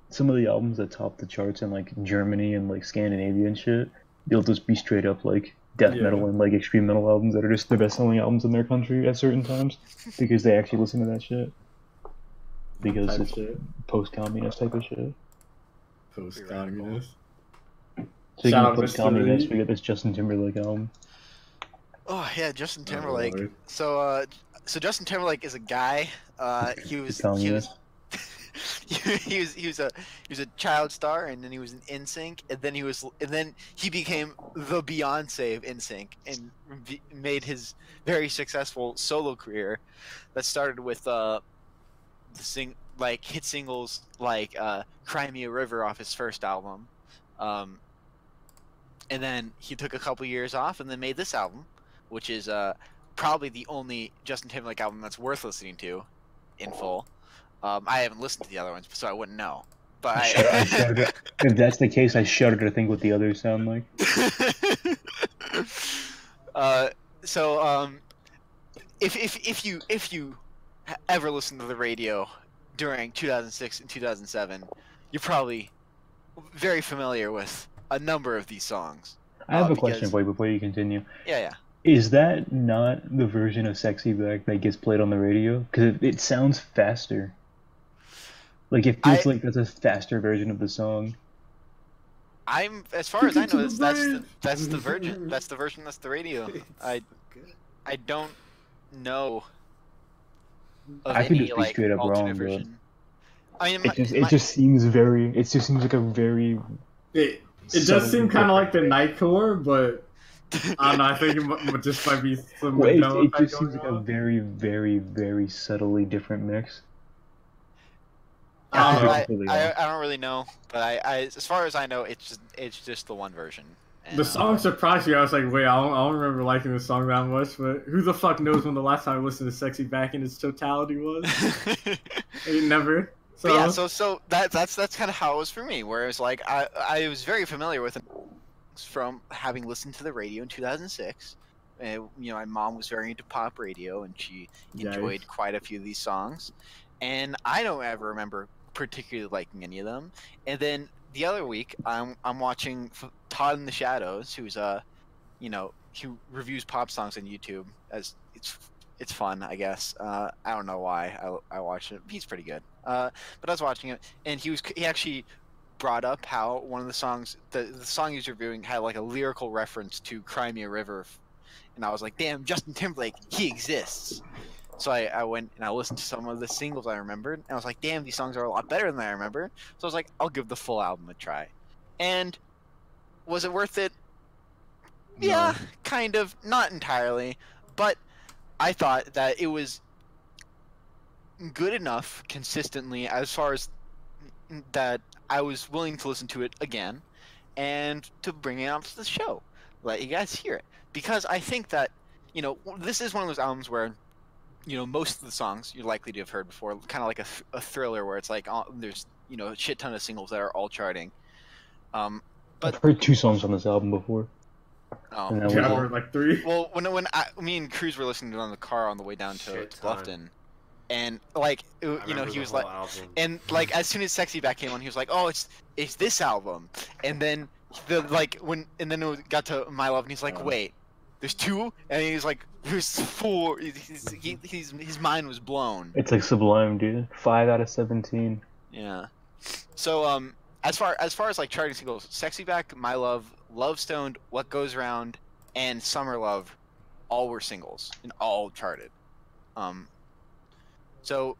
some of the albums that top the charts in like Germany and like Scandinavia and shit, they'll just be straight up like death metal and like extreme metal albums that are just the best selling albums in their country at certain times because they actually listen to that shit. Because it's post-communist type of shit. Post-communist. Speaking of post-communist, we got this Justin Timberlake album. Oh yeah, Justin Oh, Timberlake. Lord. So Justin Timberlake is a guy. He was telling he you was he was a child star, and then he was in NSYNC, and then he became the Beyonce of NSYNC, and made his very successful solo career that started with hit singles like "Cry Me a River" off his first album, um, and then he took a couple years off, and then made this album, which is probably the only Justin Timberlake album that's worth listening to in full. I haven't listened to the other ones, so I wouldn't know. But I shudder. If that's the case, I shudder to think what the others sound like. uh, so if you ever listen to the radio during 2006 and 2007, you're probably very familiar with a number of these songs. I have a question for you before you continue. Yeah. Is that not the version of Sexy Back that gets played on the radio? Because it sounds faster. Like, it feels like that's a faster version of the song. As far as I know, that's the version. That's the version. That's the radio. I don't know of I could any just be straight up alternate wrong, version. I mean, it just seems like a very. It does seem kind of like the Nightcore, but I don't know. I think it just might be some. It just seems like a very, very, very subtly different mix. I don't really know, but I as far as I know, it's just the one version. And, the song surprised me. I was like, wait, I don't remember liking the song that much, but who the fuck knows when the last time I listened to Sexy Back in its totality was? Never. So yeah, so that's kind of how it was for me. Where it was like I was very familiar with it from having listened to the radio in 2006. My mom was very into pop radio, and she enjoyed quite a few of these songs. And I don't ever remember particularly liking any of them. And then the other week, I'm watching Todd in the Shadows, who's who reviews pop songs on YouTube. As it's fun, I guess. I don't know why I watched it. He's pretty good. But I was watching it, and he actually brought up how one of the songs, the song he was reviewing, had like a lyrical reference to "Cry Me a River," and I was like, "Damn, Justin Timberlake, he exists." So I went and I listened to some of the singles I remembered, and I was like, damn, these songs are a lot better than I remember. So I was like, I'll give the full album a try. And was it worth it? No. Yeah, kind of. Not entirely. But I thought that it was good enough consistently as far as that I was willing to listen to it again and to bring it out to the show. Let you guys hear it. Because I think that, this is one of those albums where most of the songs you're likely to have heard before, kind of like a thriller where it's like there's a shit ton of singles that are all charting. But I've heard 2 songs on this album before. Oh, yeah, I heard like 3. Well, when me and Cruz were listening to it on the car on the way down to Bluffton, and like he was like, album. And like as soon as Sexy Back came on, he was like, oh, it's this album, and then and then it got to My Love, and he's like, wait. There's 2, and he's like, there's 4. His mind was blown. It's like Sublime, dude. 5 out of 17. Yeah. So as far as like charting singles, Sexy Back, My Love, Love Stoned, What Goes Around, and Summer Love, all were singles and all charted. So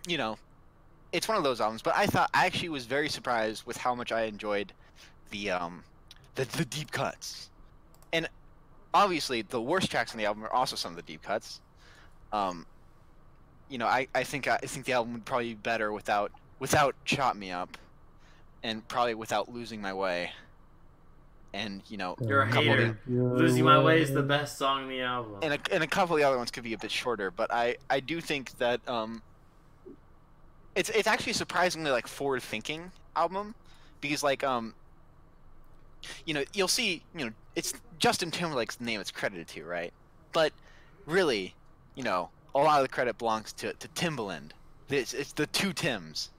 it's one of those albums. But I actually was very surprised with how much I enjoyed the deep cuts. And obviously, the worst tracks on the album are also some of the deep cuts. I think the album would probably be better without "Chop Me Up," and probably without "Losing My Way." And you're a hater. "Losing My Way" is the best song in the album. And a couple of the other ones could be a bit shorter, but I do think that it's actually a surprisingly like forward-thinking album, because like you'll see, it's Justin Timberlake's name it's credited to, right? But really, a lot of the credit belongs to Timbaland. It's the 2 Tims.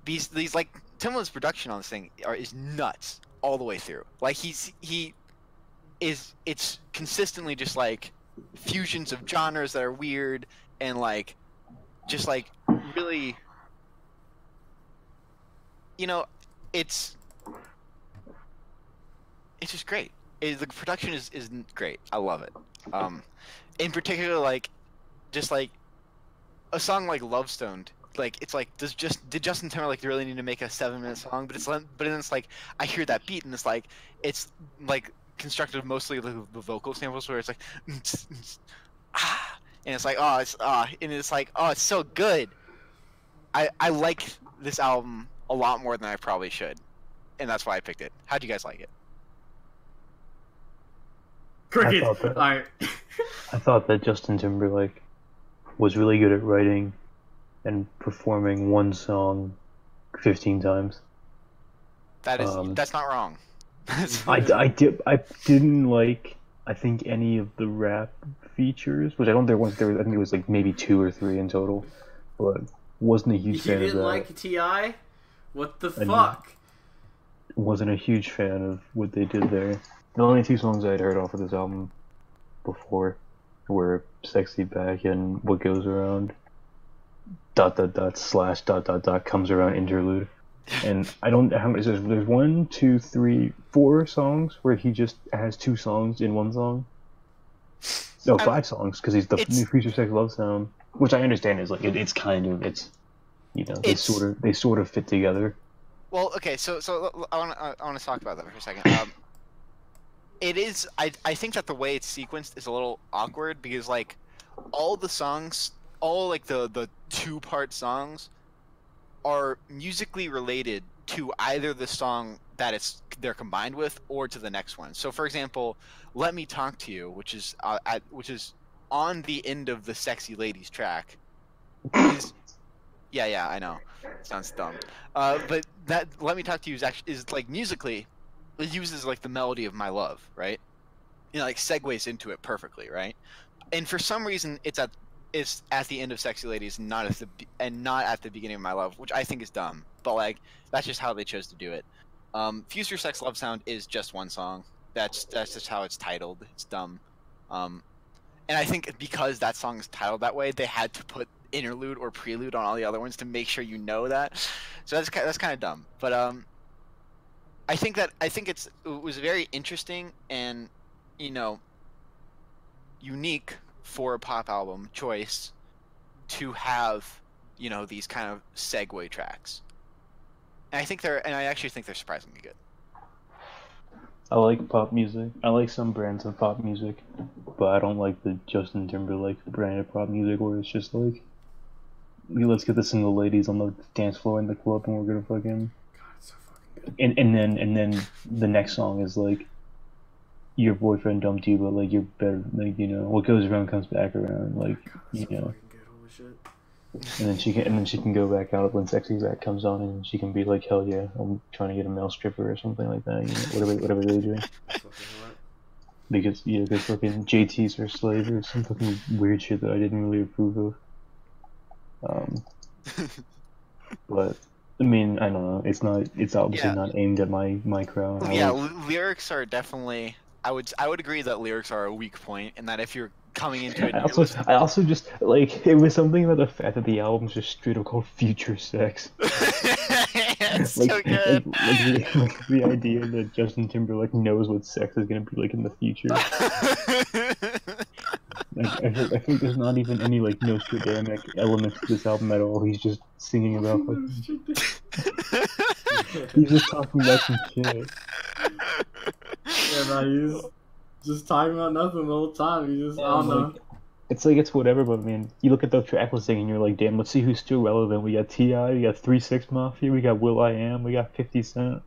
These like Timbaland's production on this thing is nuts all the way through. Like it's consistently just like fusions of genres that are weird and like just like really, it's just great. the production is great. I love it. In particular, like, just like a song like Love Stoned. Like, it's like, did Justin Timberlake really need to make a 7-minute song? But then it's like, I hear that beat and it's like constructed mostly the vocal samples where it's like, ah, and it's like, and it's like, oh, it's so good. I like this album a lot more than I probably should, and that's why I picked it. How'd you guys like it? Cricket. I thought that Justin Timberlake was really good at writing and performing one song 15 times. That's not wrong. I didn't like, I think, any of the rap features, which I don't think there was, I think it was like maybe 2 or 3 in total, but wasn't a huge fan of that. You didn't like T.I.? What the fuck? Wasn't a huge fan of what they did there. The only 2 songs I had heard off of this album before were Sexy Back and What Goes Around / ... Comes Around interlude. And I don't know how many, there's 1, 2, 3, 4 songs where he just has 2 songs in one song. No, 5 songs, because he's the new Future Sex Love Sound, which I understand is like, it's you know, they sort of fit together. Well, okay, so I want to talk about that for a second. It is, I think that the way it's sequenced is a little awkward because, like, all the songs, all like the 2-part songs are musically related to either the song that they're combined with or to the next one. So, for example, "Let Me Talk to You," which is on the end of the Sexy Ladies track, is yeah, I know, it sounds dumb, but that "Let Me Talk to You" is like musically, it uses like the melody of "My Love," right? You know, like segues into it perfectly, right? And for some reason, it's at the end of Sexy Ladies, not at the beginning of "My Love," which I think is dumb. But like, that's just how they chose to do it. Future Sex Love Sound is just one song. That's just how it's titled. It's dumb. And I think because that song is titled that way, they had to put interlude or prelude on all the other ones to make sure you know that. So that's kind of dumb. But I think it was very interesting and, you know, unique for a pop album choice to have, you know, these kind of segue tracks. And I actually think they're surprisingly good. I like pop music. I like some brands of pop music, but I don't like the Justin Timberlake brand of pop music where it's just like, let's get the single ladies on the dance floor in the club and we're gonna fucking. God, it's so fucking good. And then the next song is like, your boyfriend dumped you, but like you're better. Like, you know, what goes around comes back around. Like, you know. Good, holy shit. And then she can go back out when Sexy Back comes on, and she can be like, hell yeah, I'm trying to get a male stripper or something like that. You know, whatever they're doing. Because fucking JT's her slave or some fucking weird shit that I didn't really approve of. But I mean, I don't know. It's obviously not aimed at my crowd. Yeah, lyrics are definitely. I would agree that lyrics are a weak point, and that if you're coming into it, I also just like, it was something about the fact that the album's just straight up called Future Sex. It's like, so good. Like the idea that Justin Timberlake knows what sex is gonna be like in the future. Like, I think there's not even any like Nostradamus elements to this album at all. He's just singing about he's just talking about some shit. Yeah, man, he's just talking about nothing the whole time. He just, I don't know. It's like, it's whatever, but I mean, you look at the track listing and you're like, damn, let's see who's still relevant. We got T.I., we got 3 6 Mafia, we got will.i.am, we got 50 Cent,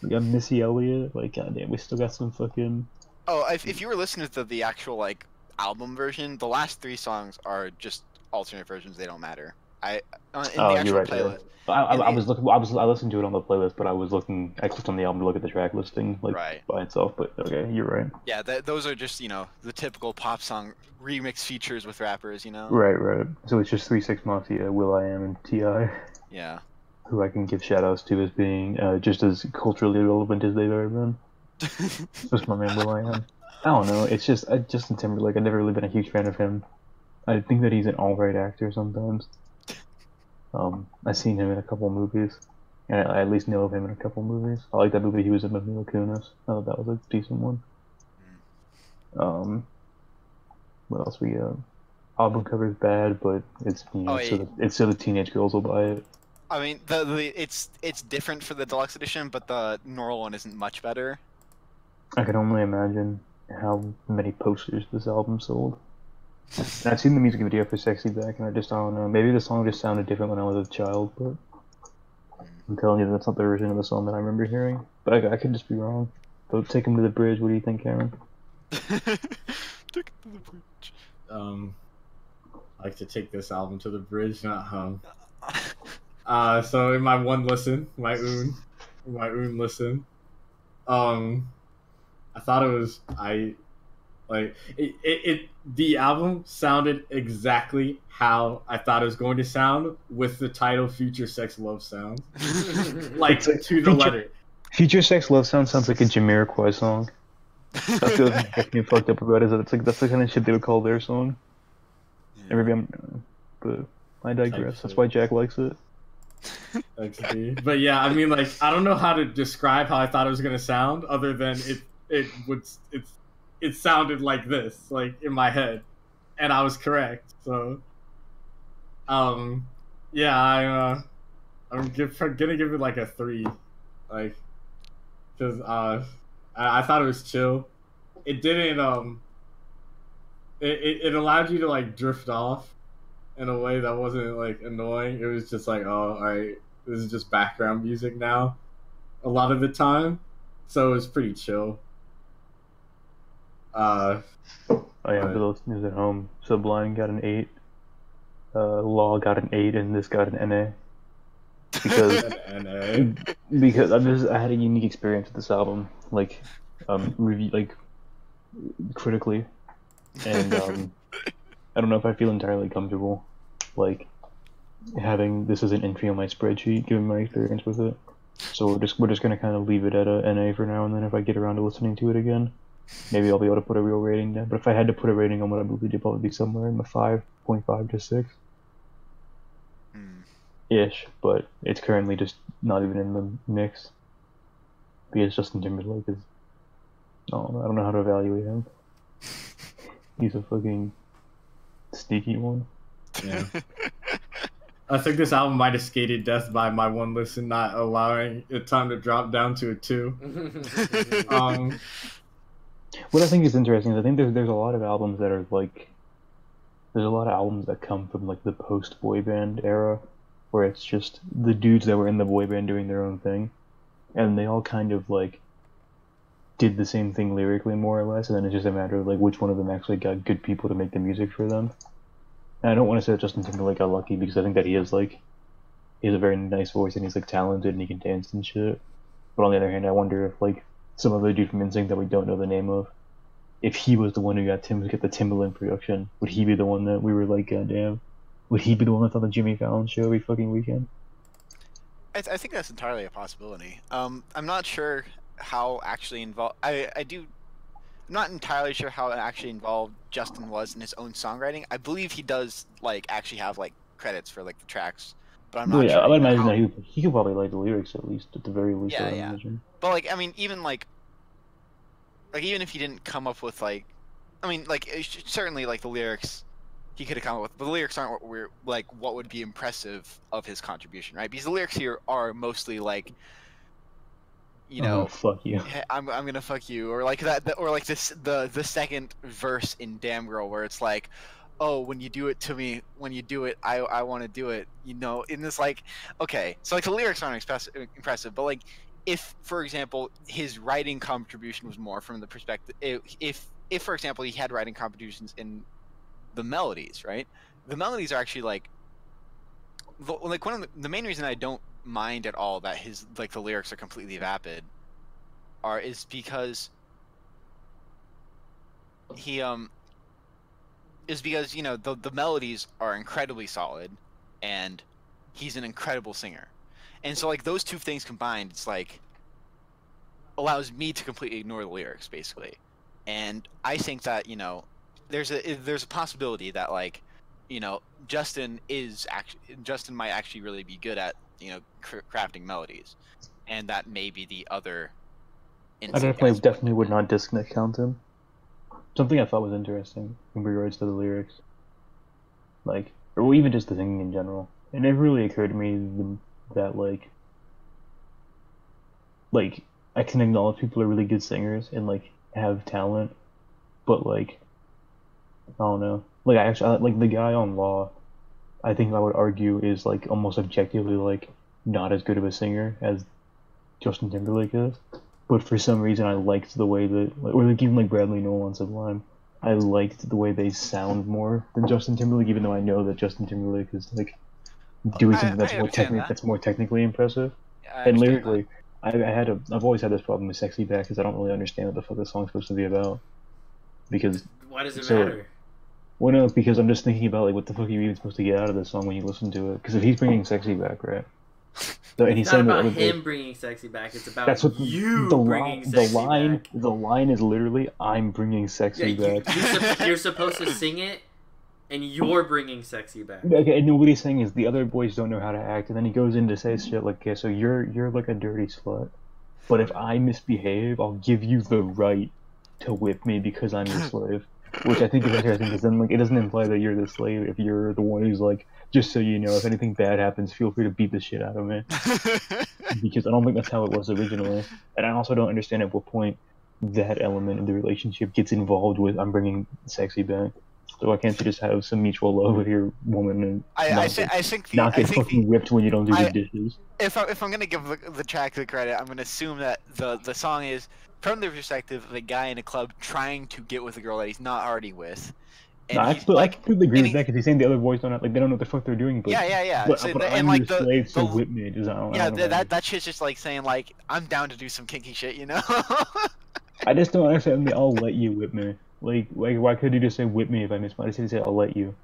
we got Missy Elliott. Like, goddamn, we still got some fucking. Oh, if you were listening to the actual like album version, the last 3 songs are just alternate versions. They don't matter. In the actual playlist. I listened to it on the playlist, but I clicked on the album to look at the track listing like by itself. But okay, you're right. Yeah, those are just, you know, the typical pop song remix features with rappers, you know. Right. So it's just 3 6 Mafia, will.i.am, and T.I. Yeah. Who I can give shoutouts to as being just as culturally relevant as they've ever been. Just my man will.i.am. I don't know. It's just Justin Timberlake. I've never really been a huge fan of him. I think that he's an alright actor sometimes. I've seen him in a couple movies. And I at least know of him in a couple movies. I like that movie he was in with Mila Kunis. I thought that was a decent one. What else we got? Album cover's bad, but it's so the teenage girls will buy it. I mean, it's different for the deluxe edition, but the normal one isn't much better. I can only imagine how many posters this album sold. And I've seen the music video for Sexy Back, and I don't know. Maybe the song just sounded different when I was a child, but I'm telling you that's not the version of the song that I remember hearing. But I could just be wrong. So take him to the bridge. What do you think, Karen? Take it to the bridge. I like to take this album to the bridge, not home. So in my one listen, my own listen, I thought it was the album sounded exactly how I thought it was going to sound with the title "Future Sex Love Sounds," like to the letter. Future Sex Love Sounds sounds like a Jamiroquai song. That's what gets me fucked up about it. Is that that's the kind of shit they would call their song. Yeah. But I digress. That's why Jack likes it. But yeah, I mean, like, I don't know how to describe how I thought it was gonna sound, other than it sounded like this, like in my head, and I was correct. So, yeah, I'm gonna give it like a 3, like, because I thought it was chill. It didn't it allowed you to like drift off in a way that wasn't like annoying. It was just like, oh, alright, this is just background music now a lot of the time. So it was pretty chill. Oh yeah, for those news at home, Sublime got an 8, Law got an 8, and this got an NA. Because I had a unique experience with this album, like critically, and I don't know if I feel entirely comfortable, like, having this as an entry on my spreadsheet, given my experience with it. So we're just gonna kind of leave it at a NA for now, and then if I get around to listening to it again, maybe I'll be able to put a real rating down. But if I had to put a rating on what I moved, it'd probably be somewhere in the 5.5 to 6. Ish, but it's currently just not even in the mix. Because Justin Timberlake is... Oh, I don't know how to evaluate him. He's a fucking sneaky one. Yeah. I think this album might have skated death by my one listen, not allowing it time to drop down to a 2. What I think is interesting is I think there's a lot of albums that are like... There's a lot of albums that come from like the post-boy band era, where it's just the dudes that were in the boy band doing their own thing, and they all kind of like did the same thing lyrically more or less, and then it's just a matter of like which one of them actually got good people to make the music for them. And I don't want to say that Justin Timberlake got lucky, because I think that he has a very nice voice and he's like talented and he can dance and shit. But on the other hand, I wonder if like some other dude from NSYNC that we don't know the name of, if he was the one who got the Timberland production, would he be the one that we were like, goddamn? Would he be the one that's on the Jimmy Fallon show every fucking weekend? I think that's entirely a possibility. I'm not sure how actually involved. I'm not entirely sure how actually involved Justin was in his own songwriting. I believe he does like actually have like credits for like the tracks, but I'm not sure. I would imagine that he could probably like the lyrics at the very least. Yeah, yeah. Imagine. But like, I mean, even even if he didn't come up with like, I mean, like certainly like the lyrics. He could have come up with, but the lyrics aren't what would be impressive of his contribution, right? Because the lyrics here are mostly like, you know, fuck you. I'm gonna fuck you, or like that, or like the second verse in Damn Girl where it's like, oh, when you do it to me, when you do it, I want to do it, you know. In this like, okay, so like the lyrics aren't impressive, but like if for example his writing contribution was more from the perspective, if for example he had writing contributions in the melodies, right? The melodies are actually like one of the main reason I don't mind at all that his like the lyrics are completely vapid is because he you know the melodies are incredibly solid and he's an incredible singer, and so like those two things combined, it's like allows me to completely ignore the lyrics basically. And I think that, you know, there's a possibility that like you know, Justin might actually really be good at, you know, crafting melodies, and that may be the other. I definitely would not discount him. Something I thought was interesting in regards to the lyrics, like, or even just the singing in general. It never really occurred to me that like I can acknowledge people are really good singers and like have talent, but like I don't know. Like like the guy on Law, I think I would argue is like almost objectively like not as good of a singer as Justin Timberlake is. But for some reason, I liked the way that, or like even like Bradley Nowell on Sublime, I liked the way they sound more than Justin Timberlake, even though I know that Justin Timberlake is like doing something that's more technically impressive. Yeah, And lyrically, I've always had this problem with Sexy Back because I don't really understand what the fuck the song's supposed to be about. Because why does it matter? Well, no, because I'm just thinking about like what the fuck are you even supposed to get out of this song when you listen to it? Because if he's bringing Sexy back, right? So, and it's not about him bringing Sexy back. It's about you bringing Sexy back. The line is literally, "I'm bringing Sexy back." You're supposed to sing it, and you're bringing Sexy back. Okay, and what he's saying is the other boys don't know how to act, and then he goes in to say shit like, "Okay, so you're like a dirty slut, but if I misbehave, I'll give you the right to whip me because I'm your slave." Which I think is interesting because then like it doesn't imply that you're the slave if you're the one who's like, just so you know, if anything bad happens, feel free to beat the shit out of me. Because I don't think that's how it was originally. And I also don't understand at what point that element of the relationship gets involved with I'm bringing Sexy back. So why can't you just have some mutual love with your woman and not get fucking ripped when you don't do the dishes? If I'm gonna give the track the credit, I'm gonna assume that the song is from the perspective of a guy in a club trying to get with a girl that he's not already with. And I completely agree with that because he's saying the other boys don't they don't know what the fuck they're doing. But, yeah. But, but I'm like your slave, so whip me. That shit's just like saying like I'm down to do some kinky shit, you know. I just don't understand. I'll let you whip me. Like why could you just say whip me if I miss my? I just say I'll let you.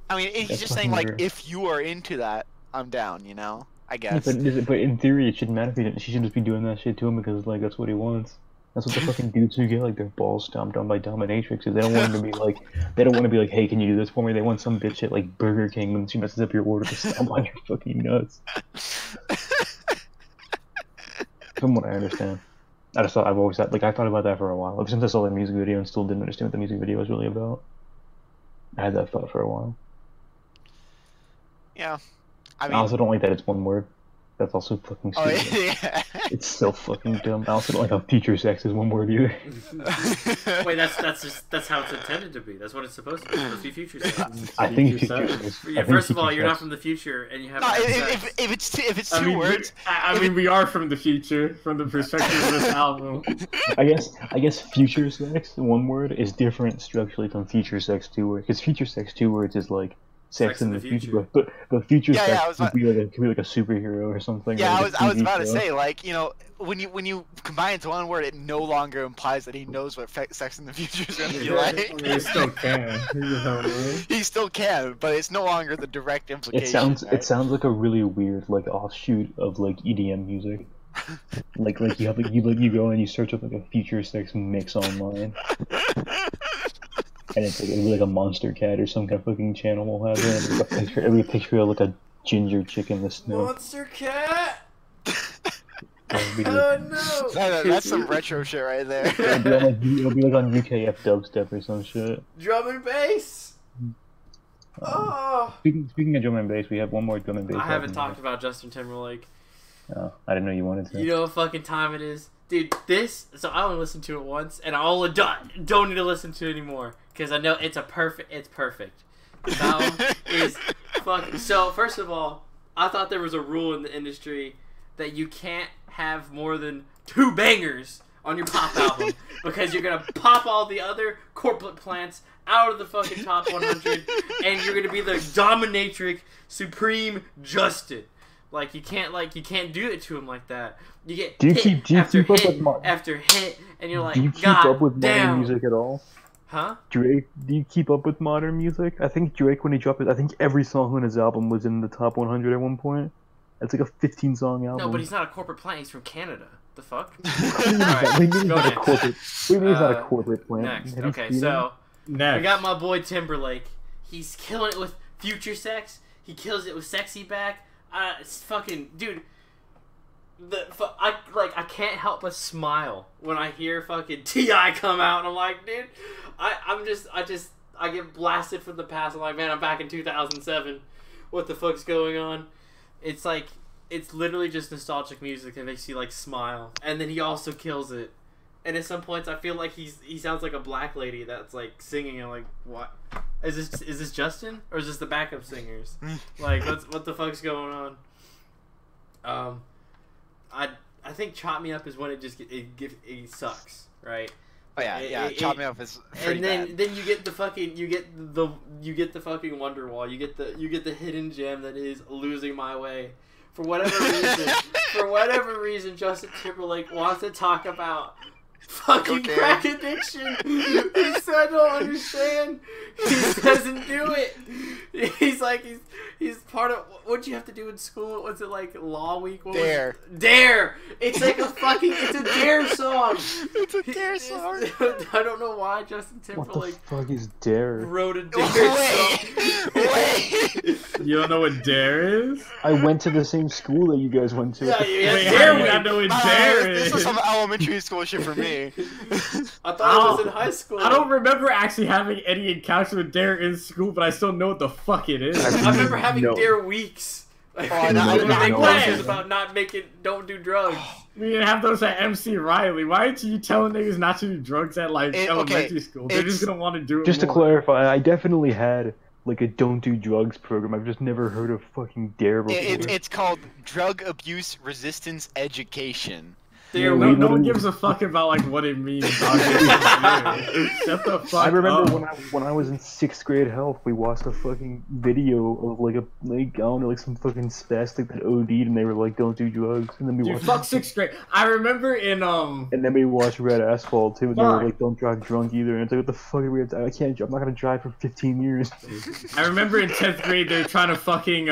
I mean, he's just saying like if you are into that, I'm down. You know, I guess. Yeah, but in theory, it shouldn't matter if she should just be doing that shit to him because like that's what he wants. That's what the fucking dudes who get like their balls stomped on by dominatrixes. They don't want them to be like, hey, can you do this for me? They want some bitch at like Burger King when she messes up your order to stomp on your fucking nuts. From what I understand, I thought about that for a while. Ever since I saw the music video and still didn't understand what the music video was really about. I had that thought for a while. Yeah, I also don't like that it's one word. That's also fucking stupid. Oh, yeah. It's so fucking dumb. I also don't like how future sex is one word either. Wait, that's how it's intended to be. That's what it's supposed to be. It's supposed to be future sex. I think future sex. Yeah, first of all, you're not from the future, and you have. If it's two words. I mean, we are from the future, from the perspective of this album. I guess future sex, one word, is different structurally from future sex, two words. Because future sex, two words is like. Sex in the future. But future sex could be like a superhero or something. Yeah, like I was about to say, like, you know, when you combine it to one word, it no longer implies that he knows what sex in the future is going to be like. He still can. He still can, but it's no longer the direct implication. It sounds like a really weird like offshoot of like EDM music. like you go and you search up like a future sex mix online. And it'll be like a monster cat or some kind of fucking channel will have it. And it'll be a picture of like a ginger chick in the snow. Monster cat! Oh no! That's some retro shit right there. It'll be like on UKF dubstep or some shit. Drum and bass! Oh! Speaking of drum and bass, we have one more drum and bass. I haven't talked about Justin Timberlake. Oh, I didn't know you wanted to. You know what fucking time it is? Dude, so I only listened to it once, and I don't need to listen to it anymore. Because I know it's perfect. The album is fucking... So, first of all, I thought there was a rule in the industry that you can't have more than 2 bangers on your pop album. Because you're going to pop all the other corporate plants out of the fucking top 100. And you're going to be the dominatrix supreme Justin. Like, you can't do it to him like that. You get hit after hit, and you're like, do you keep up with modern music at all? Huh? Drake, do you keep up with modern music? I think Drake, when he dropped it, I think every song on his album was in the top 100 at one point. It's like a 15-song album. No, but he's not a corporate plant. He's from Canada. The fuck? What do you mean he's not a corporate plant? Next. Okay, so we got my boy Timberlake. He's killing it with Future Sex. He kills it with Sexy Back. It's fucking dude. I can't help but smile when I hear fucking T.I. come out, and I'm like, dude, I get blasted from the past. I'm like, man, I'm back in 2007. What the fuck's going on? It's like, it's literally just nostalgic music that makes you like smile, and then he also kills it. And at some points, I feel like he sounds like a black lady that's like singing. And like, what is this Justin, or is this the backup singers? Like, what the fuck's going on? I think Chop Me Up is when it sucks, right? Oh yeah, Chop Me Up is pretty bad. And then you get the fucking Wonderwall. You get the hidden gem that is Losing My Way. For whatever reason, Justin Timberlake wants to talk about fucking crack addiction. He said, I don't understand. He doesn't do it. He's like, he's part of, what'd you have to do in school? Was it like Law Week? Dare. Dare! It's like it's a Dare song. It's a Dare song. I don't know why Justin Timberlake What the fuck is Dare? wrote a Dare song. Wait! You don't know what Dare is? I went to the same school that you guys went to. Yeah, Wait, Dare how do you Week. not know what Dare is? This was some elementary school shit for me. I thought it was in high school. I don't remember actually having any encounter with Dare in school, but I still know what the fuck it is. I remember having No. Dare weeks. I know. Make No. lectures about don't do drugs. We didn't have those at MC Riley. Why aren't you telling niggas not to do drugs at like elementary school? They're just gonna want to do it. Just to more. clarify, I definitely had like a don't do drugs program. I've just never heard of fucking Dare before. It's called Drug Abuse Resistance Education. There No, we no one gives a fuck about like what it means. Dog. Shut the fuck I remember up. when I was in 6th grade health, we watched a fucking video of like I don't know, like some fucking spastic that OD'd, and they were like, "Don't do drugs," and then we Dude, watched. fuck 6th grade. I remember in And then we watched Red Asphalt too, and they were Fuck. like, "Don't drive drunk either." And it's like, "What the fuck are we? I'm not gonna drive for 15 years." I remember in 10th grade they're trying to fucking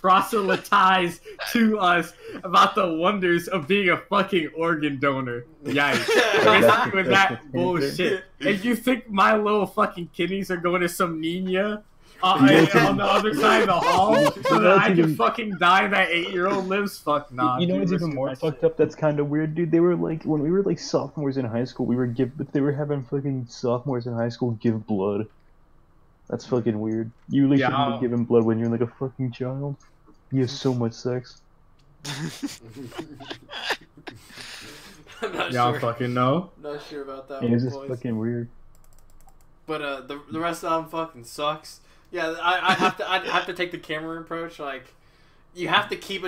proselytize to us about the wonders of being a fucking organ donor. Yikes. Basically with that bullshit. And you think my little fucking kidneys are going to some Nina on the other side of the hall so that I can fucking die and that 8-year-old lives? Fuck nah. You know dude, what's listen even to more that fucked shit. up? That's kind of weird, dude. They were like, when we were like sophomores in high school, they were having fucking sophomores in high school give blood. That's fucking weird. You really shouldn't be giving blood when you're like a fucking child. You have so much sex. I'm not Y'all sure. fucking know. Not sure about that It's one, just boys. fucking weird. But the rest of the album fucking sucks. Yeah, I have to take the camera approach. Like, you have to keep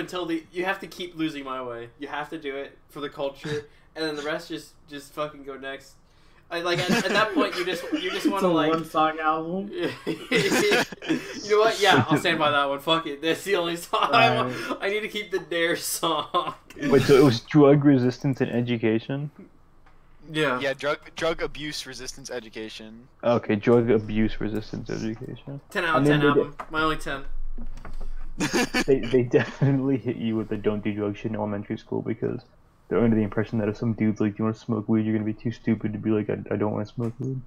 Losing My Way. You have to do it for the culture, and then the rest just fucking go next. Like at that point, you just want It's to a like. one-song album. You know what? Yeah, I'll stand by that one. Fuck it. That's the only song I want. I need to keep the Dare song. Wait, so it was drug resistance and education? Yeah. Yeah, drug abuse resistance education. Okay, drug abuse resistance education. 10 out of 10 album. My only 10. They definitely hit you with the don't do drugs shit in elementary school because they're under the impression that if some dude's like, "Do you want to smoke weed?" you're gonna be too stupid to be like, "I don't want to smoke weed."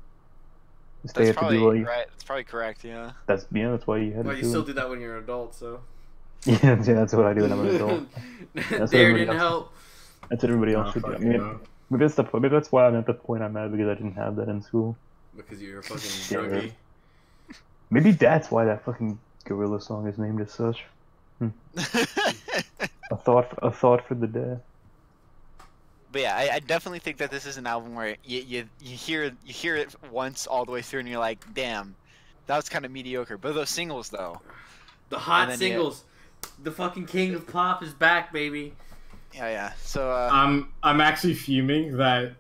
They That's have to be probably like, right. That's probably correct. Yeah. that's why you had Well, to you do still it. do that when you're an adult, so. Yeah, that's what I do when I'm an adult. That's what Dare everybody didn't else- help. That's what everybody Nah, else should do. I fucking mean, no. maybe that's why I'm at the point I'm at because I didn't have that in school. Because you're a fucking Yeah. druggie. Maybe that's why that fucking gorilla song is named as such. A thought for the day. But yeah, I definitely think that this is an album where you hear it once all the way through and you're like, damn, that was kind of mediocre. But those singles though, The hot And then, singles. The fucking king of pop is back, baby. yeah. So I'm actually fuming that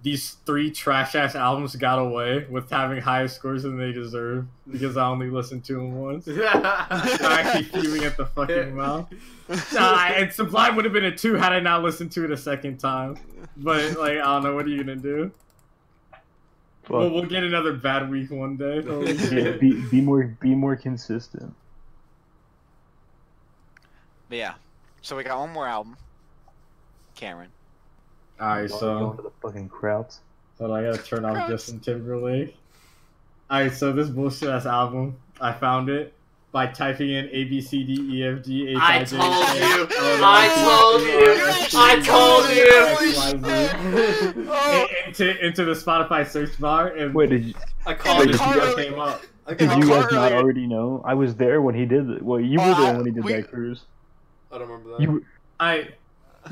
these 3 trash ass albums got away with having higher scores than they deserve because I only listened to them once. I'm actually fuming at the fucking mouth. And Sublime would have been a 2 had I not listened to it a second time. But like, I don't know, what are you gonna do? But We'll get another bad week one day. Holy yeah, shit. be more consistent. but yeah, so we got one more album, Cameron. Alright, Going so to the fucking Krauts. I gotta turn off Gross. Justin Timberlake. Alright, so this bullshit ass album, I found it by typing in A B C D E F G H I J. I told you. Into the Spotify search bar, and Wait, did you came up. guys not already know? I was there when he did it. Well, you were there when he did that cruise. I don't remember that.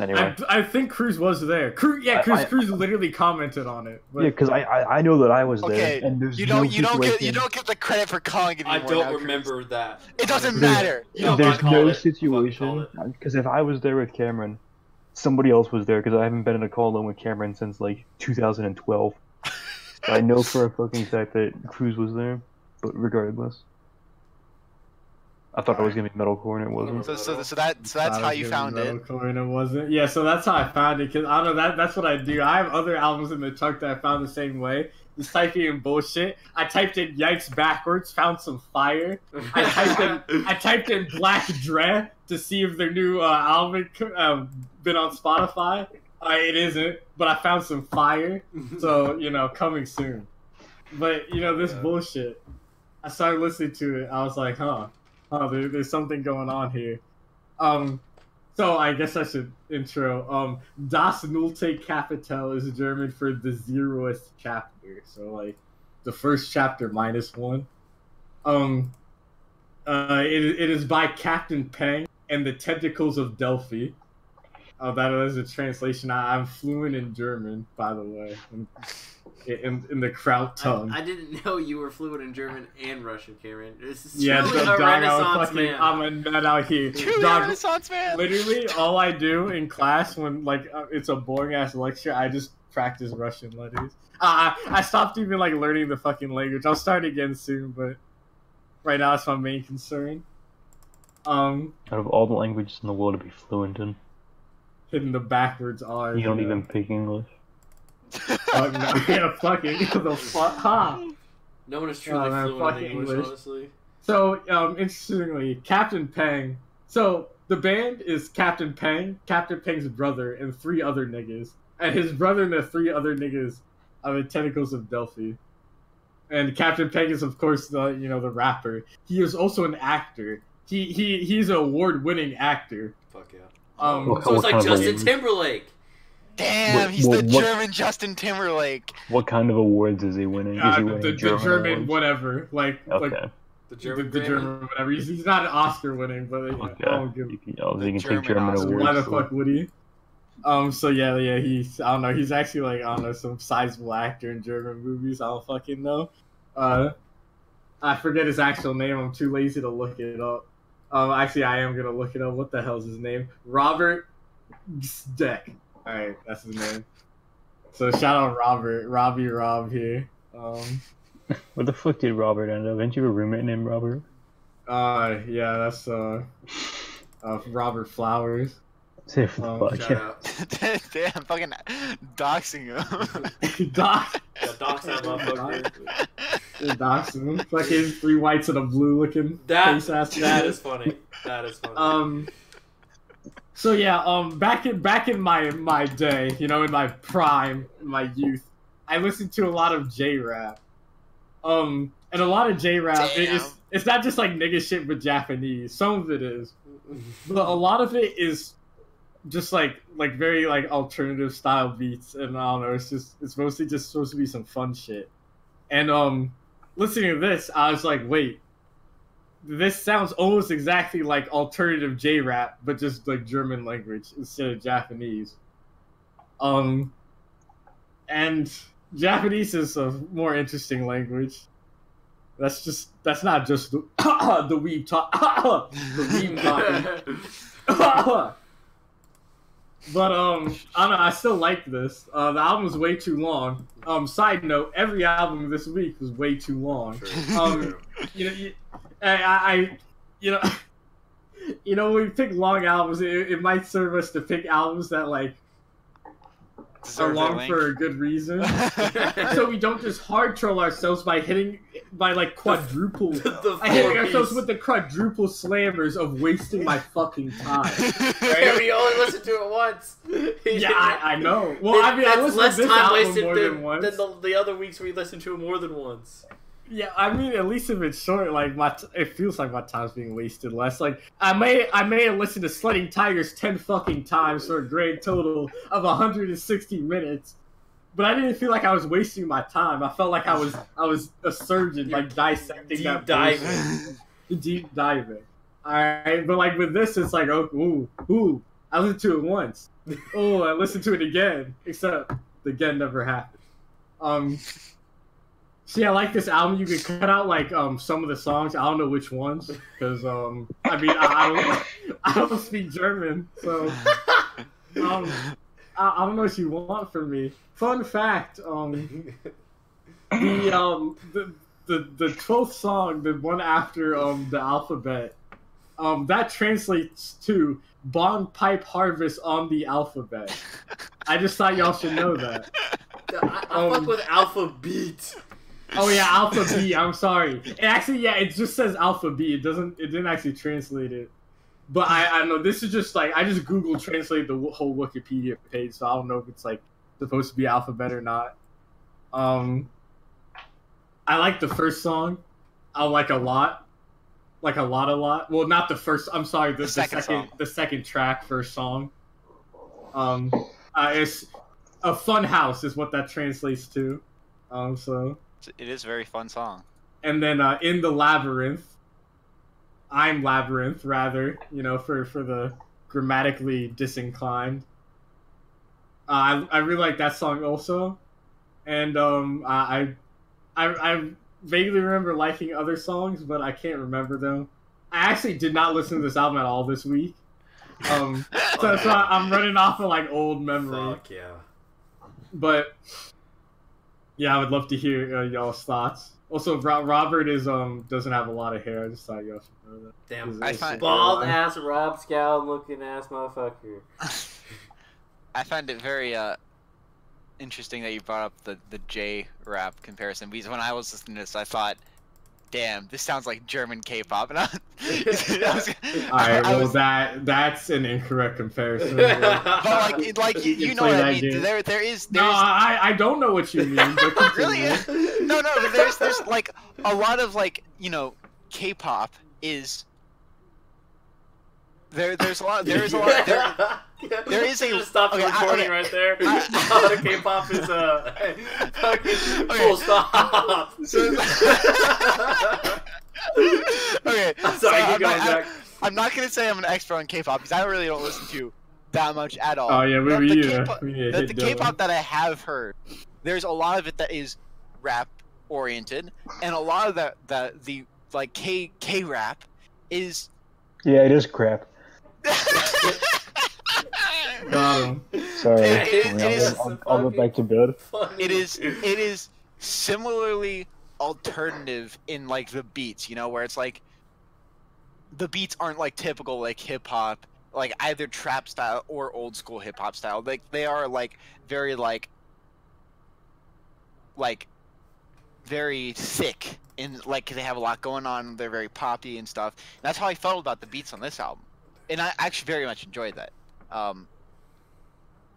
Anyway. I think Cruz was there. Cruz literally commented on it. But... Yeah, because I know that I was there. Okay, And there's you don't get the credit for calling it anymore. I don't remember that. It doesn't matter. There's no situation, because if I was there with Cameron, somebody else was there, because I haven't been in a call alone with Cameron since like 2012. I know for a fucking fact that Cruz was there, but regardless. I thought it was gonna be metalcore and it wasn't. So that's how you found it. Metalcore and it wasn't. Yeah, so that's how I found it. Cause I don't know, that's what I do. I have other albums in the truck that I found the same way. Just typing in bullshit. I typed in Yikes backwards, found some fire. I typed in Black Dre to see if their new album been on Spotify. It isn't, but I found some fire. So coming soon. But this bullshit. I started listening to it. I was like, there's something going on here. So I guess I should intro. Das Nullte Kapitel is German for the zeroth chapter. So like the first chapter minus one. It is by Käptn Peng and the Tentacles of Delphi. That is a translation. I'm fluent in German, by the way. In the Kraut tongue. I didn't know you were fluent in German and Russian, Cameron. This is truly a Renaissance man. I'm a nut out here. Renaissance man. Literally, all I do in class when it's a boring ass lecture, I just practice Russian letters. I stopped even learning the fucking language. I'll start again soon, but right now it's my main concern. Out of all the languages in the world to be fluent in, hitting the backwards R. You don't even pick English. Yeah, fucking the fuck, huh? No one is truly fluent in English, honestly. So, interestingly, Käptn Peng. So the band is Käptn Peng, Käptn Peng's brother, and 3 other niggas. And his brother and the 3 other niggas are the Tentacles of Delphi. And Käptn Peng is, of course, the the rapper. He is also an actor. He's an award-winning actor. Fuck yeah. So it's like Justin Timberlake. Damn, he's the German Justin Timberlake. What kind of awards is he winning? Is he winning the German whatever, the German whatever. He's not an Oscar winning, but okay. I don't give. He can take German awards. Why the fuck would he? So yeah, he's I don't know. He's actually some sizable actor in German movies. I don't fucking know. I forget his actual name. I'm too lazy to look it up. Actually, I am gonna look it up. What the hell's his name? Robert Steck. Alright, that's his name. So shout out Robbie Rob here. Where the fuck did Robert end up? Didn't you have a roommate named Robert? Yeah, that's Robert Flowers. Say for the fuck. Shout out. Damn, fucking doxing him. Dox that motherfucker. Doxing him. Fucking 3 whites and a blue looking face ass. That is funny. That is funny. So yeah, back in my day, in my prime, in my youth, I listened to a lot of J-rap. And a lot of J-rap, it's not just nigga shit but Japanese. Some of it is, but a lot of it is just very alternative style beats, and I don't know. It's mostly just supposed to be some fun shit. And listening to this, I was like, wait. This sounds almost exactly like alternative J-rap, but just German language instead of Japanese. And Japanese is a more interesting language. That's not just the the weeb talk. The weeb talking. But I don't know. I still like this. The album's way too long. Side note: every album this week was way too long. True. When we pick long albums, it might serve us to pick albums that are long for a good reason, so we don't just hard troll ourselves by quadruple. Hitting ourselves with the quadruple slammers of wasting my fucking time. Right? We only listened to it once. Yeah, I know. Well, I listened less to this time album wasted more than once. than the other weeks we listened to it more than once. Yeah, I mean, at least if it's short, like it feels like my time's being wasted less. Like I may have listened to Sledding Tigers 10 fucking times for a grand total of 160 minutes, but I didn't feel like I was wasting my time. I felt like I was a surgeon, You're like dissecting deep that diving. bullshit. Deep diving. All right, but like with this, it's like, oh, ooh, I listened to it once. Oh, I listened to it again. Except the again never happened. See, I like this album. You could cut out like some of the songs. I don't know which ones because I mean I don't speak German, so I don't know what you want from me. Fun fact: the 12th song, the one after the alphabet, that translates to "Bond Pipe Harvest on the Alphabet." I just thought y'all should know that. I fuck with Alpha Beat. Oh yeah, Alpha B. I'm sorry. It actually, yeah, it just says Alpha B. It didn't actually translate it. But I know this is just like I just Google translated the whole Wikipedia page, so I don't know if it's like supposed to be alphabet or not. I like the first song. I like a lot. Like a lot. Well, not the first. I'm sorry. The second track, first song. It's a fun house is what that translates to. So. It is a very fun song. And then in the labyrinth, I'm labyrinth rather. You know, for the grammatically disinclined. I really like that song also, and I vaguely remember liking other songs, but I can't remember them. I actually did not listen to this album at all this week. So I'm running off of like old memory. Fuck yeah. But yeah, I would love to hear y'all's thoughts. Also, Robert is doesn't have a lot of hair. I just thought y'all should know that. Damn, bald ass Rob Scout looking ass motherfucker. I find it very interesting that you brought up the J rap comparison, because when I was listening to this, I thought, damn, this sounds like German K-pop, and that's an incorrect comparison. But like you know what I mean. There's no, I don't know what you mean. But really? No, but there's like a lot of like, you know, K-pop is there is a lot there is a stop the recording right there. The K-pop is full stop. Okay, I'm sorry, keep going, Jack. I'm not gonna say I'm an expert on K-pop because I really don't listen to that much at all. Oh yeah, the K-pop that I have heard, there's a lot of it that is rap oriented, and a lot of the like K-rap is it is crap. Got him. Sorry, I'll go back to bed. It is similarly alternative in like the beats, you know, where it's like the beats aren't like typical like hip hop, like either trap style or old school hip hop style. Like they are like very like very thick, and like they have a lot going on. They're very poppy and stuff. And that's how I felt about the beats on this album, and I actually very much enjoyed that.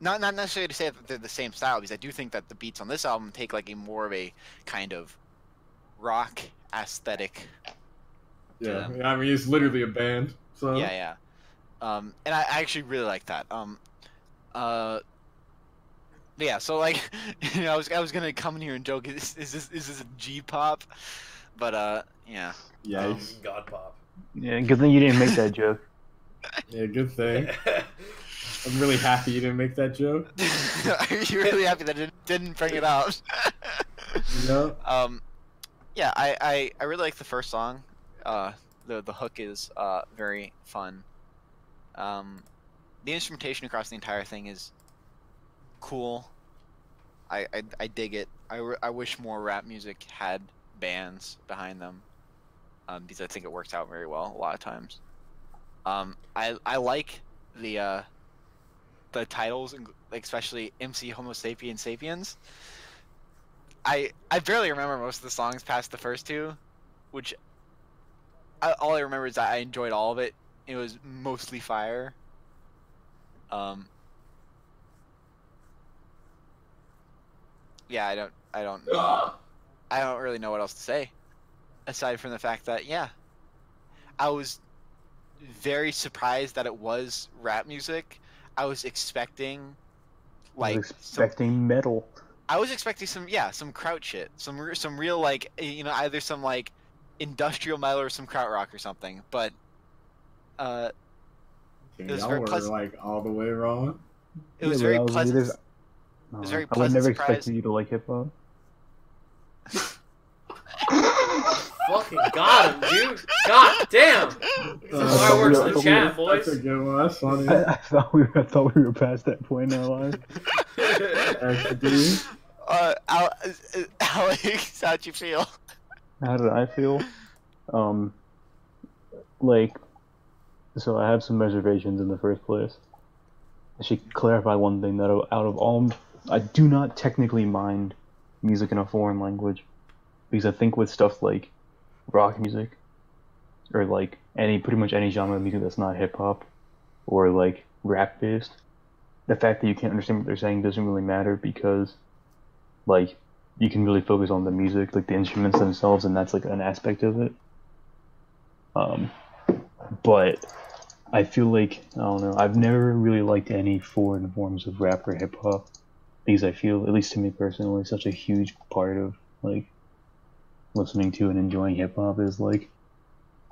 Not necessarily to say that they're the same style, because I do think that the beats on this album take like a more of a kind of rock aesthetic. Yeah, I mean it's literally a band. So yeah. And I actually really like that. Yeah. So like, you know, I was gonna come in here and joke, is this a G-pop? But yeah. Yikes. God pop. Yeah, good thing you didn't make that joke. Yeah, good thing. I'm really happy you didn't make that joke. Are you really happy that it didn't bring it out? No. Yeah, I really like the first song. The hook is very fun. The instrumentation across the entire thing is cool. I dig it. I wish more rap music had bands behind them, because I think it works out very well a lot of times. I like the titles, especially MC Homo Sapien Sapiens. I barely remember most of the songs past the first two, which all I remember is that I enjoyed all of it. It was mostly fire. Yeah, I don't really know what else to say. aside from the fact that, yeah, I was very surprised that it was rap music. I was expecting, I like, was expecting metal. I was expecting some kraut shit, some real, like, either some, like, industrial metal or some krautrock or something. But it was Y'all very were pleasant. like all the way wrong. It was Yeah, but very I was pleasant. either- It was very I would pleasant never surprise. expect you to like hip hop. Fucking got him, dude. God damn. Some fireworks in the chat, boys. That's a good one. That's funny. I thought we were past that point in our lives. XD. Alex, how'd you feel? How did I feel? Like, so I have some reservations in the first place. I should clarify one thing, that out of all, I do not technically mind music in a foreign language, because I think with stuff like rock music, or like pretty much any genre of music that's not hip hop, or like rap based, the fact that you can't understand what they're saying doesn't really matter, because like you can really focus on the music, like the instruments themselves, and that's like an aspect of it. But I feel like, I don't know, I've never really liked any foreign forms of rap or hip hop, because I feel, at least to me personally, such a huge part of like listening to and enjoying hip hop is like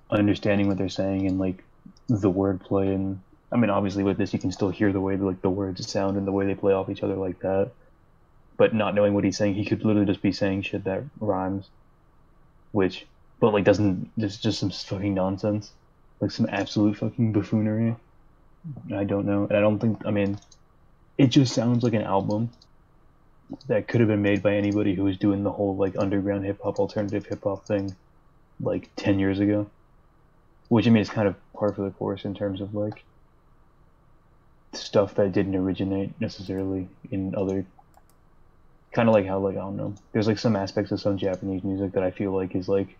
understanding what they're saying and like the wordplay. And I mean, obviously with this you can still hear the way like the words sound and the way they play off each other like that, but not knowing what he's saying, he could literally just be saying shit that rhymes, but like doesn't, just some fucking nonsense, like some absolute fucking buffoonery. I don't know, and I don't think, I mean, it just sounds like an album that could have been made by anybody who was doing the whole like underground hip hop, alternative hip hop thing like 10 years ago. Which, I mean, is kind of par for the course in terms of like stuff that didn't originate necessarily in other, kind of like how, like, I don't know, there's like some aspects of some Japanese music that I feel like is like,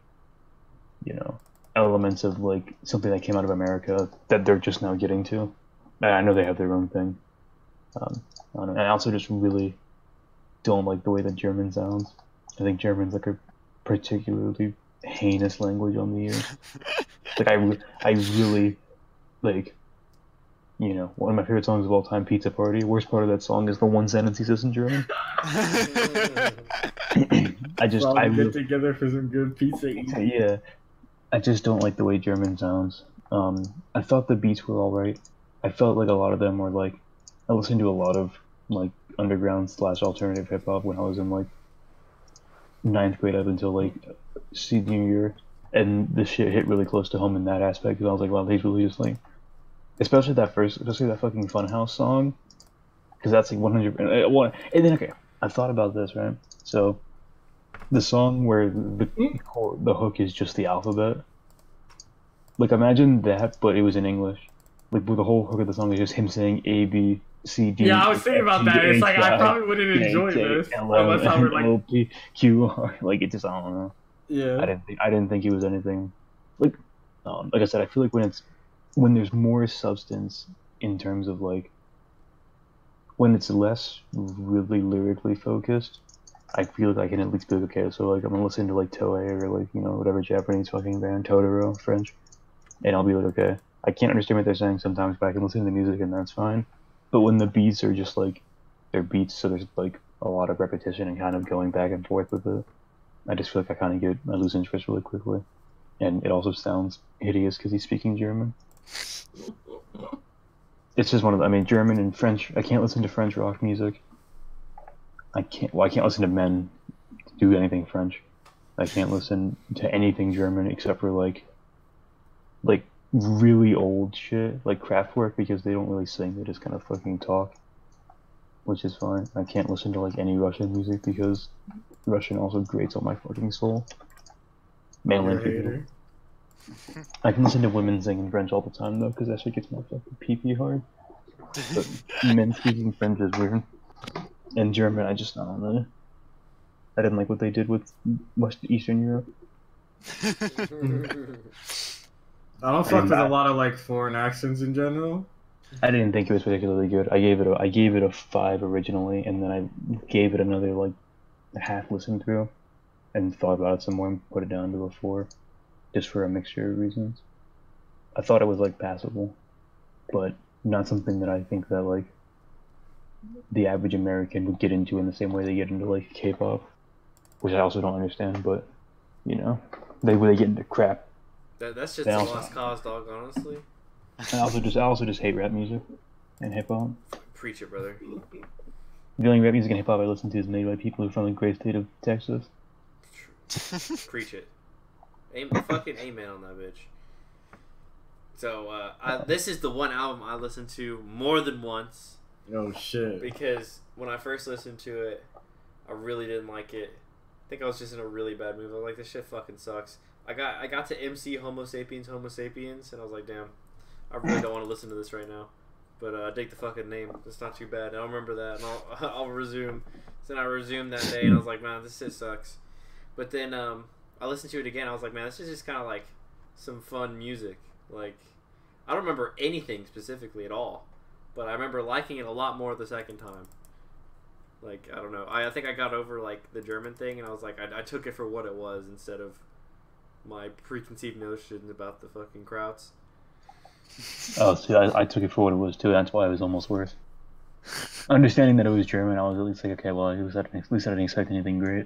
you know, elements of like something that came out of America that they're just now getting to. I know they have their own thing. I don't know. And I also just really don't like the way that German sounds. I think German's like a particularly heinous language on the ear. Like I really, like, you know, one of my favorite songs of all time, Pizza Party. Worst part of that song is the one sentence he says in German. I get together for some good pizza eating. Yeah, I just don't like the way German sounds. I thought the beats were alright. I felt like a lot of them were like, I listened to a lot of like underground / alternative hip hop when I was in like 9th grade up until like senior year, and the shit hit really close to home in that aspect, because I was like, wow, he's really just like, especially that fucking Funhouse song, because that's like 100. And then, okay, I thought about this, right? So the song where the hook is just the alphabet, like imagine that, but it was in English. Like the whole hook of the song is just him saying A, B, C, D. Yeah, I was thinking about that. It's like I probably wouldn't enjoy this unless I were like Q, like it just, I don't know. Yeah. I didn't think it was anything like I said, I feel like when there's more substance in terms of like when it's less really lyrically focused, I feel like I can at least be like, okay, so like I'm gonna listen to like Toei or like, you know, whatever Japanese fucking band, Totoro, French, and I'll be like, okay, I can't understand what they're saying sometimes, but I can listen to the music and that's fine. But when the beats are just like, they're beats, so there's like a lot of repetition and kind of going back and forth with it, I just feel like I lose interest really quickly. And it also sounds hideous because he's speaking German. It's just one of the, I mean, German and French, I can't listen to French rock music. I can't listen to men do anything French. I can't listen to anything German except for like really old shit, like Kraftwerk, because they don't really sing, they just kind of fucking talk, which is fine. I can't listen to like any Russian music because Russian also grates on my fucking soul. Mainly people. I can listen to women sing in French all the time though, because that shit gets my fucking pee hard. But men speaking French is weird. And German, I don't know. I didn't like what they did with Eastern Europe. I don't fuck with a lot of like foreign accents in general. I didn't think it was particularly good. I gave it a 5 originally, and then I gave it another like half listen through, and thought about it some more and put it down to a 4, just for a mixture of reasons. I thought it was like passable, but not something that I think that like the average American would get into in the same way they get into like K-pop, which I also don't understand. But you know, they get into crap. That's just a lost cause, dog. Honestly. I also just hate rap music and hip hop. Preach it, brother. The only rap music and hip hop I listen to is made by people who are from the great state of Texas. Preach it. Fucking amen on that bitch. So this is the one album I listened to more than once. Oh shit! Because when I first listened to it, I really didn't like it. I think I was just in a really bad mood. I was like, this shit fucking sucks. I got to MC Homo Sapiens, and I was like, damn, I really don't want to listen to this right now. But I dig the fucking name. It's not too bad. I'll remember that, and I'll resume. So then I resumed that day, and I was like, man, this shit sucks. But then I listened to it again. I was like, man, this is just kind of like some fun music. Like, I don't remember anything specifically at all, but I remember liking it a lot more the second time. Like, I don't know. I think I got over like the German thing, and I was like, I took it for what it was instead of my preconceived notions about the fucking Krauts. Oh, see, I took it for what it was too. That's why it was almost worse. Understanding that it was German, I was at least like, okay, well, at least I didn't expect anything great.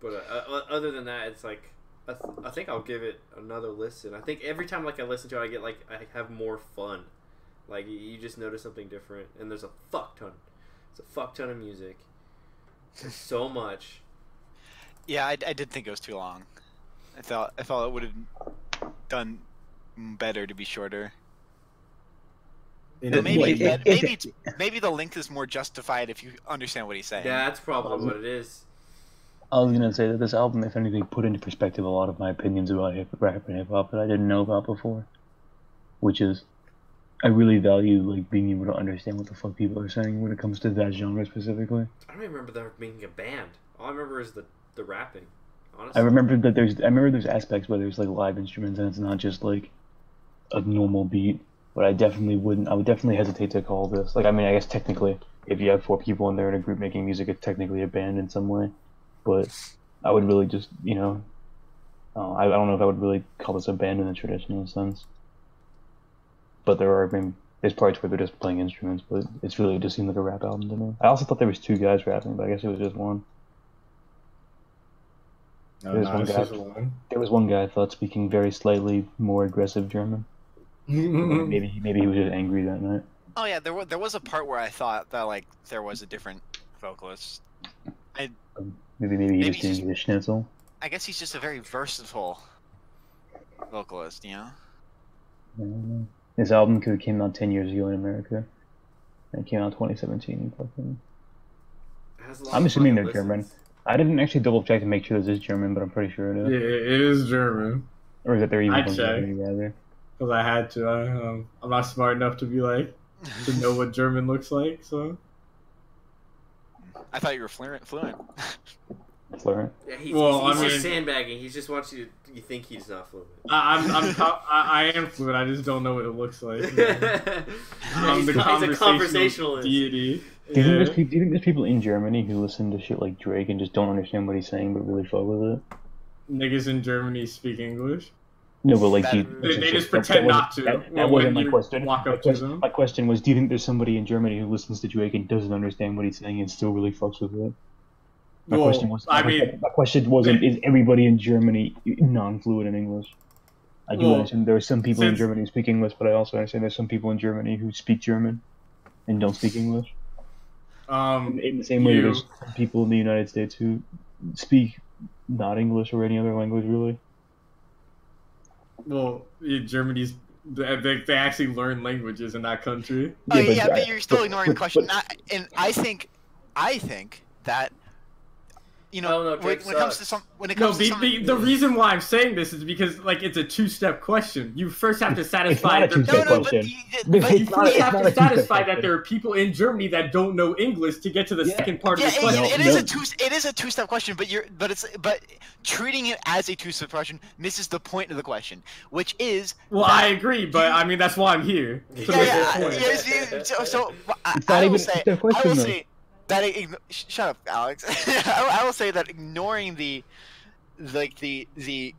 But other than that, it's like I think I'll give it another listen. I think every time like I listen to it, I have more fun. Like you just notice something different, and there's a fuck ton. It's a fuck ton of music. There's so much. Yeah, I did think it was too long. I thought it would have done better to be shorter. Maybe the length is more justified if you understand what he's saying. Yeah, that's probably what it is. I was gonna say that this album, if anything, put into perspective a lot of my opinions about rap and hip hop that I didn't know about before. Which is, I really value like being able to understand what the fuck people are saying when it comes to that genre specifically. I don't even remember there being a band. All I remember is the rapping. Honestly. I remember there's aspects where there's like live instruments and it's not just like a normal beat. But I would definitely hesitate to call this, like, I mean, I guess technically, if you have 4 people in there in a group making music, it's technically a band in some way. But I would really just, you know, I don't know if I would really call this a band in the traditional sense. But there's parts where they're just playing instruments, but it's really just seemed like a rap album to me. I also thought there was 2 guys rapping, but I guess it was just one. No, there was one guy I thought speaking very slightly more aggressive German. maybe he was just angry that night. Oh yeah, there was a part where I thought that like there was a different vocalist. Maybe he was doing the schnitzel. I guess he's just a very versatile vocalist, you know. I don't know. This album could have came out 10 years ago in America. And it came out in 2017. I'm assuming they're German. I didn't actually double check to make sure this is German, but I'm pretty sure it is. Yeah, it is German. Or is it they're even I from checked. Germany rather? Because I had to. I'm not smart enough to be like to know what German looks like. So I thought you were fluent. Fluent? Yeah, he's just sandbagging. He just wants you think he's not fluent. I am fluent. I just don't know what it looks like. He's a conversationalist. Deity. Do you think there's people in Germany who listen to shit like Drake and just don't understand what he's saying but really fuck with it? Niggas in Germany speak English. No, but like they just pretend not to. That wasn't my question. Walk up to them. My question was, do you think there's somebody in Germany who listens to Drake and doesn't understand what he's saying and still really fucks with it? My question wasn't, is everybody in Germany non-fluent in English? I do understand there are some people in Germany who speak English, but I also understand there's some people in Germany who speak German and don't speak English. In the same way, there's some people in the United States who speak not English or any other language, really. Well, Germany's they actually learn languages in that country. Oh yeah, but you're still ignoring the question. And I think that you know when it comes to the reason why I'm saying this is because like it's a 2-step question. You first have to satisfy you first have to satisfy that there are people in Germany that don't know English to get to the second part of the question. It is a 2-step question, but treating it as a 2-step question misses the point of the question, which is I agree, but I mean that's why I'm here. So I will say Shut up, Alex. I will say that ignoring the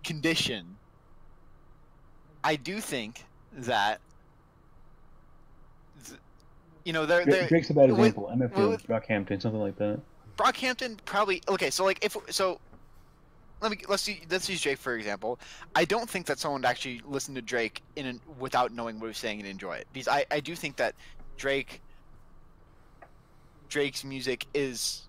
condition, I do think that Drake's a bad example. MF Brockhampton, something like that. Brockhampton probably okay. So like let's use Drake for example. I don't think that someone would actually listen to Drake without knowing what he's saying and enjoy it, because I do think that Drake's music is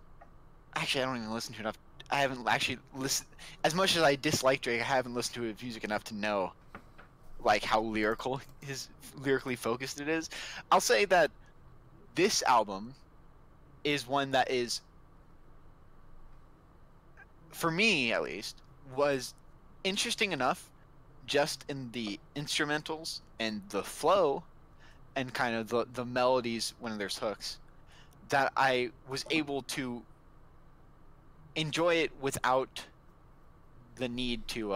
actually, I don't even listen to enough. I haven't actually listened as much as I dislike Drake. I haven't listened to his music enough to know like how lyrically focused it is. I'll say that this album is one that is, for me at least, was interesting enough just in the instrumentals and the flow and kind of the melodies when there's hooks, that I was able to enjoy it without the need to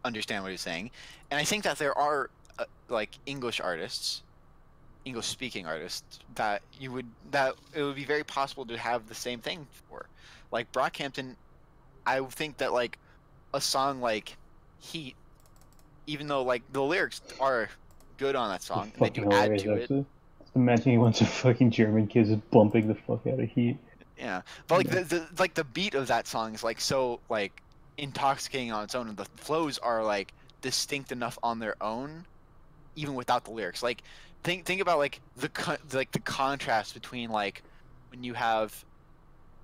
understand what he's saying. And I think that there are like English speaking artists that it would be very possible to have the same thing for. Like Brockhampton, I think that like a song like Heat, even though like the lyrics are good on that song, they do add to it. Imagine a bunch of fucking German kids bumping the fuck out of Heat. Yeah, but like the beat of that song is like so like intoxicating on its own, and the flows are like distinct enough on their own, even without the lyrics. Like think about like the contrast between like when you have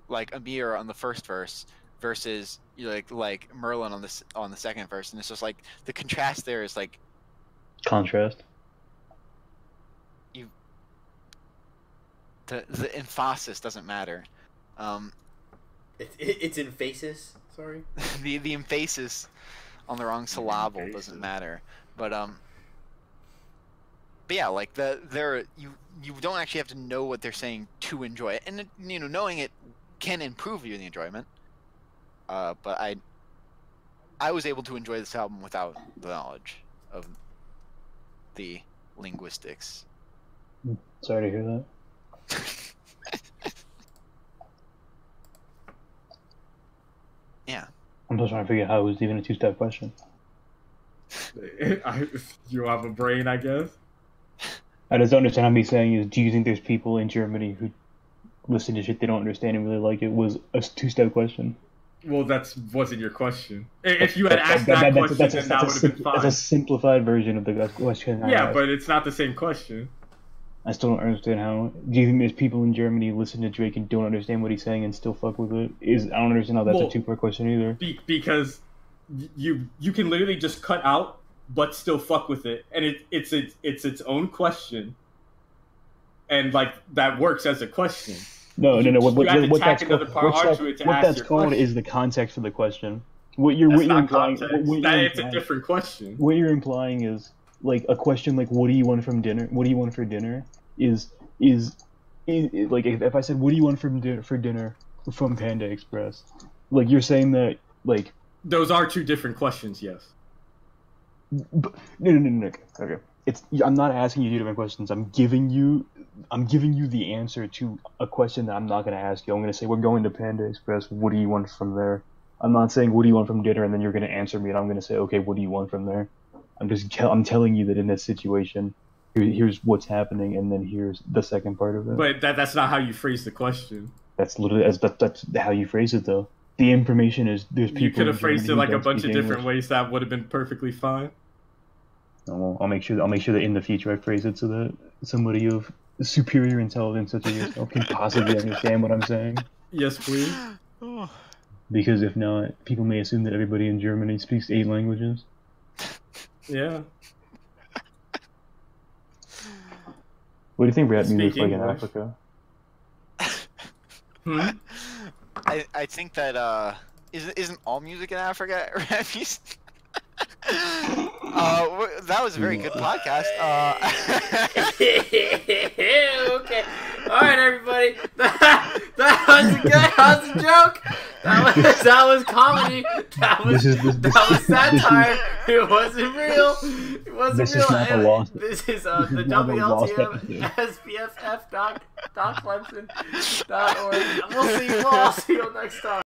like Amir on the first verse versus like Merlin on the second verse, and it's just like the contrast there is like contrast. The emphasis doesn't matter. It's emphasis. Sorry. the emphasis on the wrong syllable doesn't matter. But yeah, like you don't actually have to know what they're saying to enjoy it, and knowing it can improve you in the enjoyment. But I was able to enjoy this album without the knowledge of the linguistics. Sorry to hear that. Yeah. I'm just trying to figure out how it was even a two-step question. You have a brain, I guess. I just don't understand how me saying is, do you think there's people in Germany who listen to shit they don't understand and really like it, was a two-step question? Well, that wasn't your question. If you had asked that question, then that would have been fine. That's a simplified version of the question. Yeah, but it's not the same question. I still don't understand how. Do you think there's people in Germany who listen to Drake and don't understand what he's saying and still fuck with it? I don't understand how that's a two-part question either. Because you can literally just cut out but still fuck with it, and it's its own question, and like that works as a question. No. What that's called question. Is the context of the question. What you're implying. It's a different question. What you're implying is, like, a question like, what do you want from dinner? What do you want for dinner? Is like, if I said, what do you want for dinner from Panda Express? Like, you're saying that, like, those are two different questions, yes. But, no. Okay. I'm not asking you two different questions. I'm giving you the answer to a question that I'm not going to ask you. I'm going to say, we're going to Panda Express. What do you want from there? I'm not saying, what do you want from dinner? And then you're going to answer me, and I'm going to say, okay, what do you want from there? I'm telling you that in this situation, here's what's happening, and then here's the second part of it. But that's not how you phrase the question. That's literally that's how you phrase it, though. The information is there's people. You could have phrased it like a bunch of different ways that would have been perfectly fine. Well, I'll make sure that in the future I phrase it so that somebody of superior intelligence such as yourself can possibly understand what I'm saying. Yes, please. Because if not, people may assume that everybody in Germany speaks 8 languages. Yeah. What do you think rap music is like in Africa? I think that isn't all music in Africa rap music? That was a very good podcast. Okay. All right, everybody. That was a joke. That was comedy. That was satire. It wasn't real. It wasn't real. This is the WLTM SPFF doc. Clemson.org. We'll see you next time.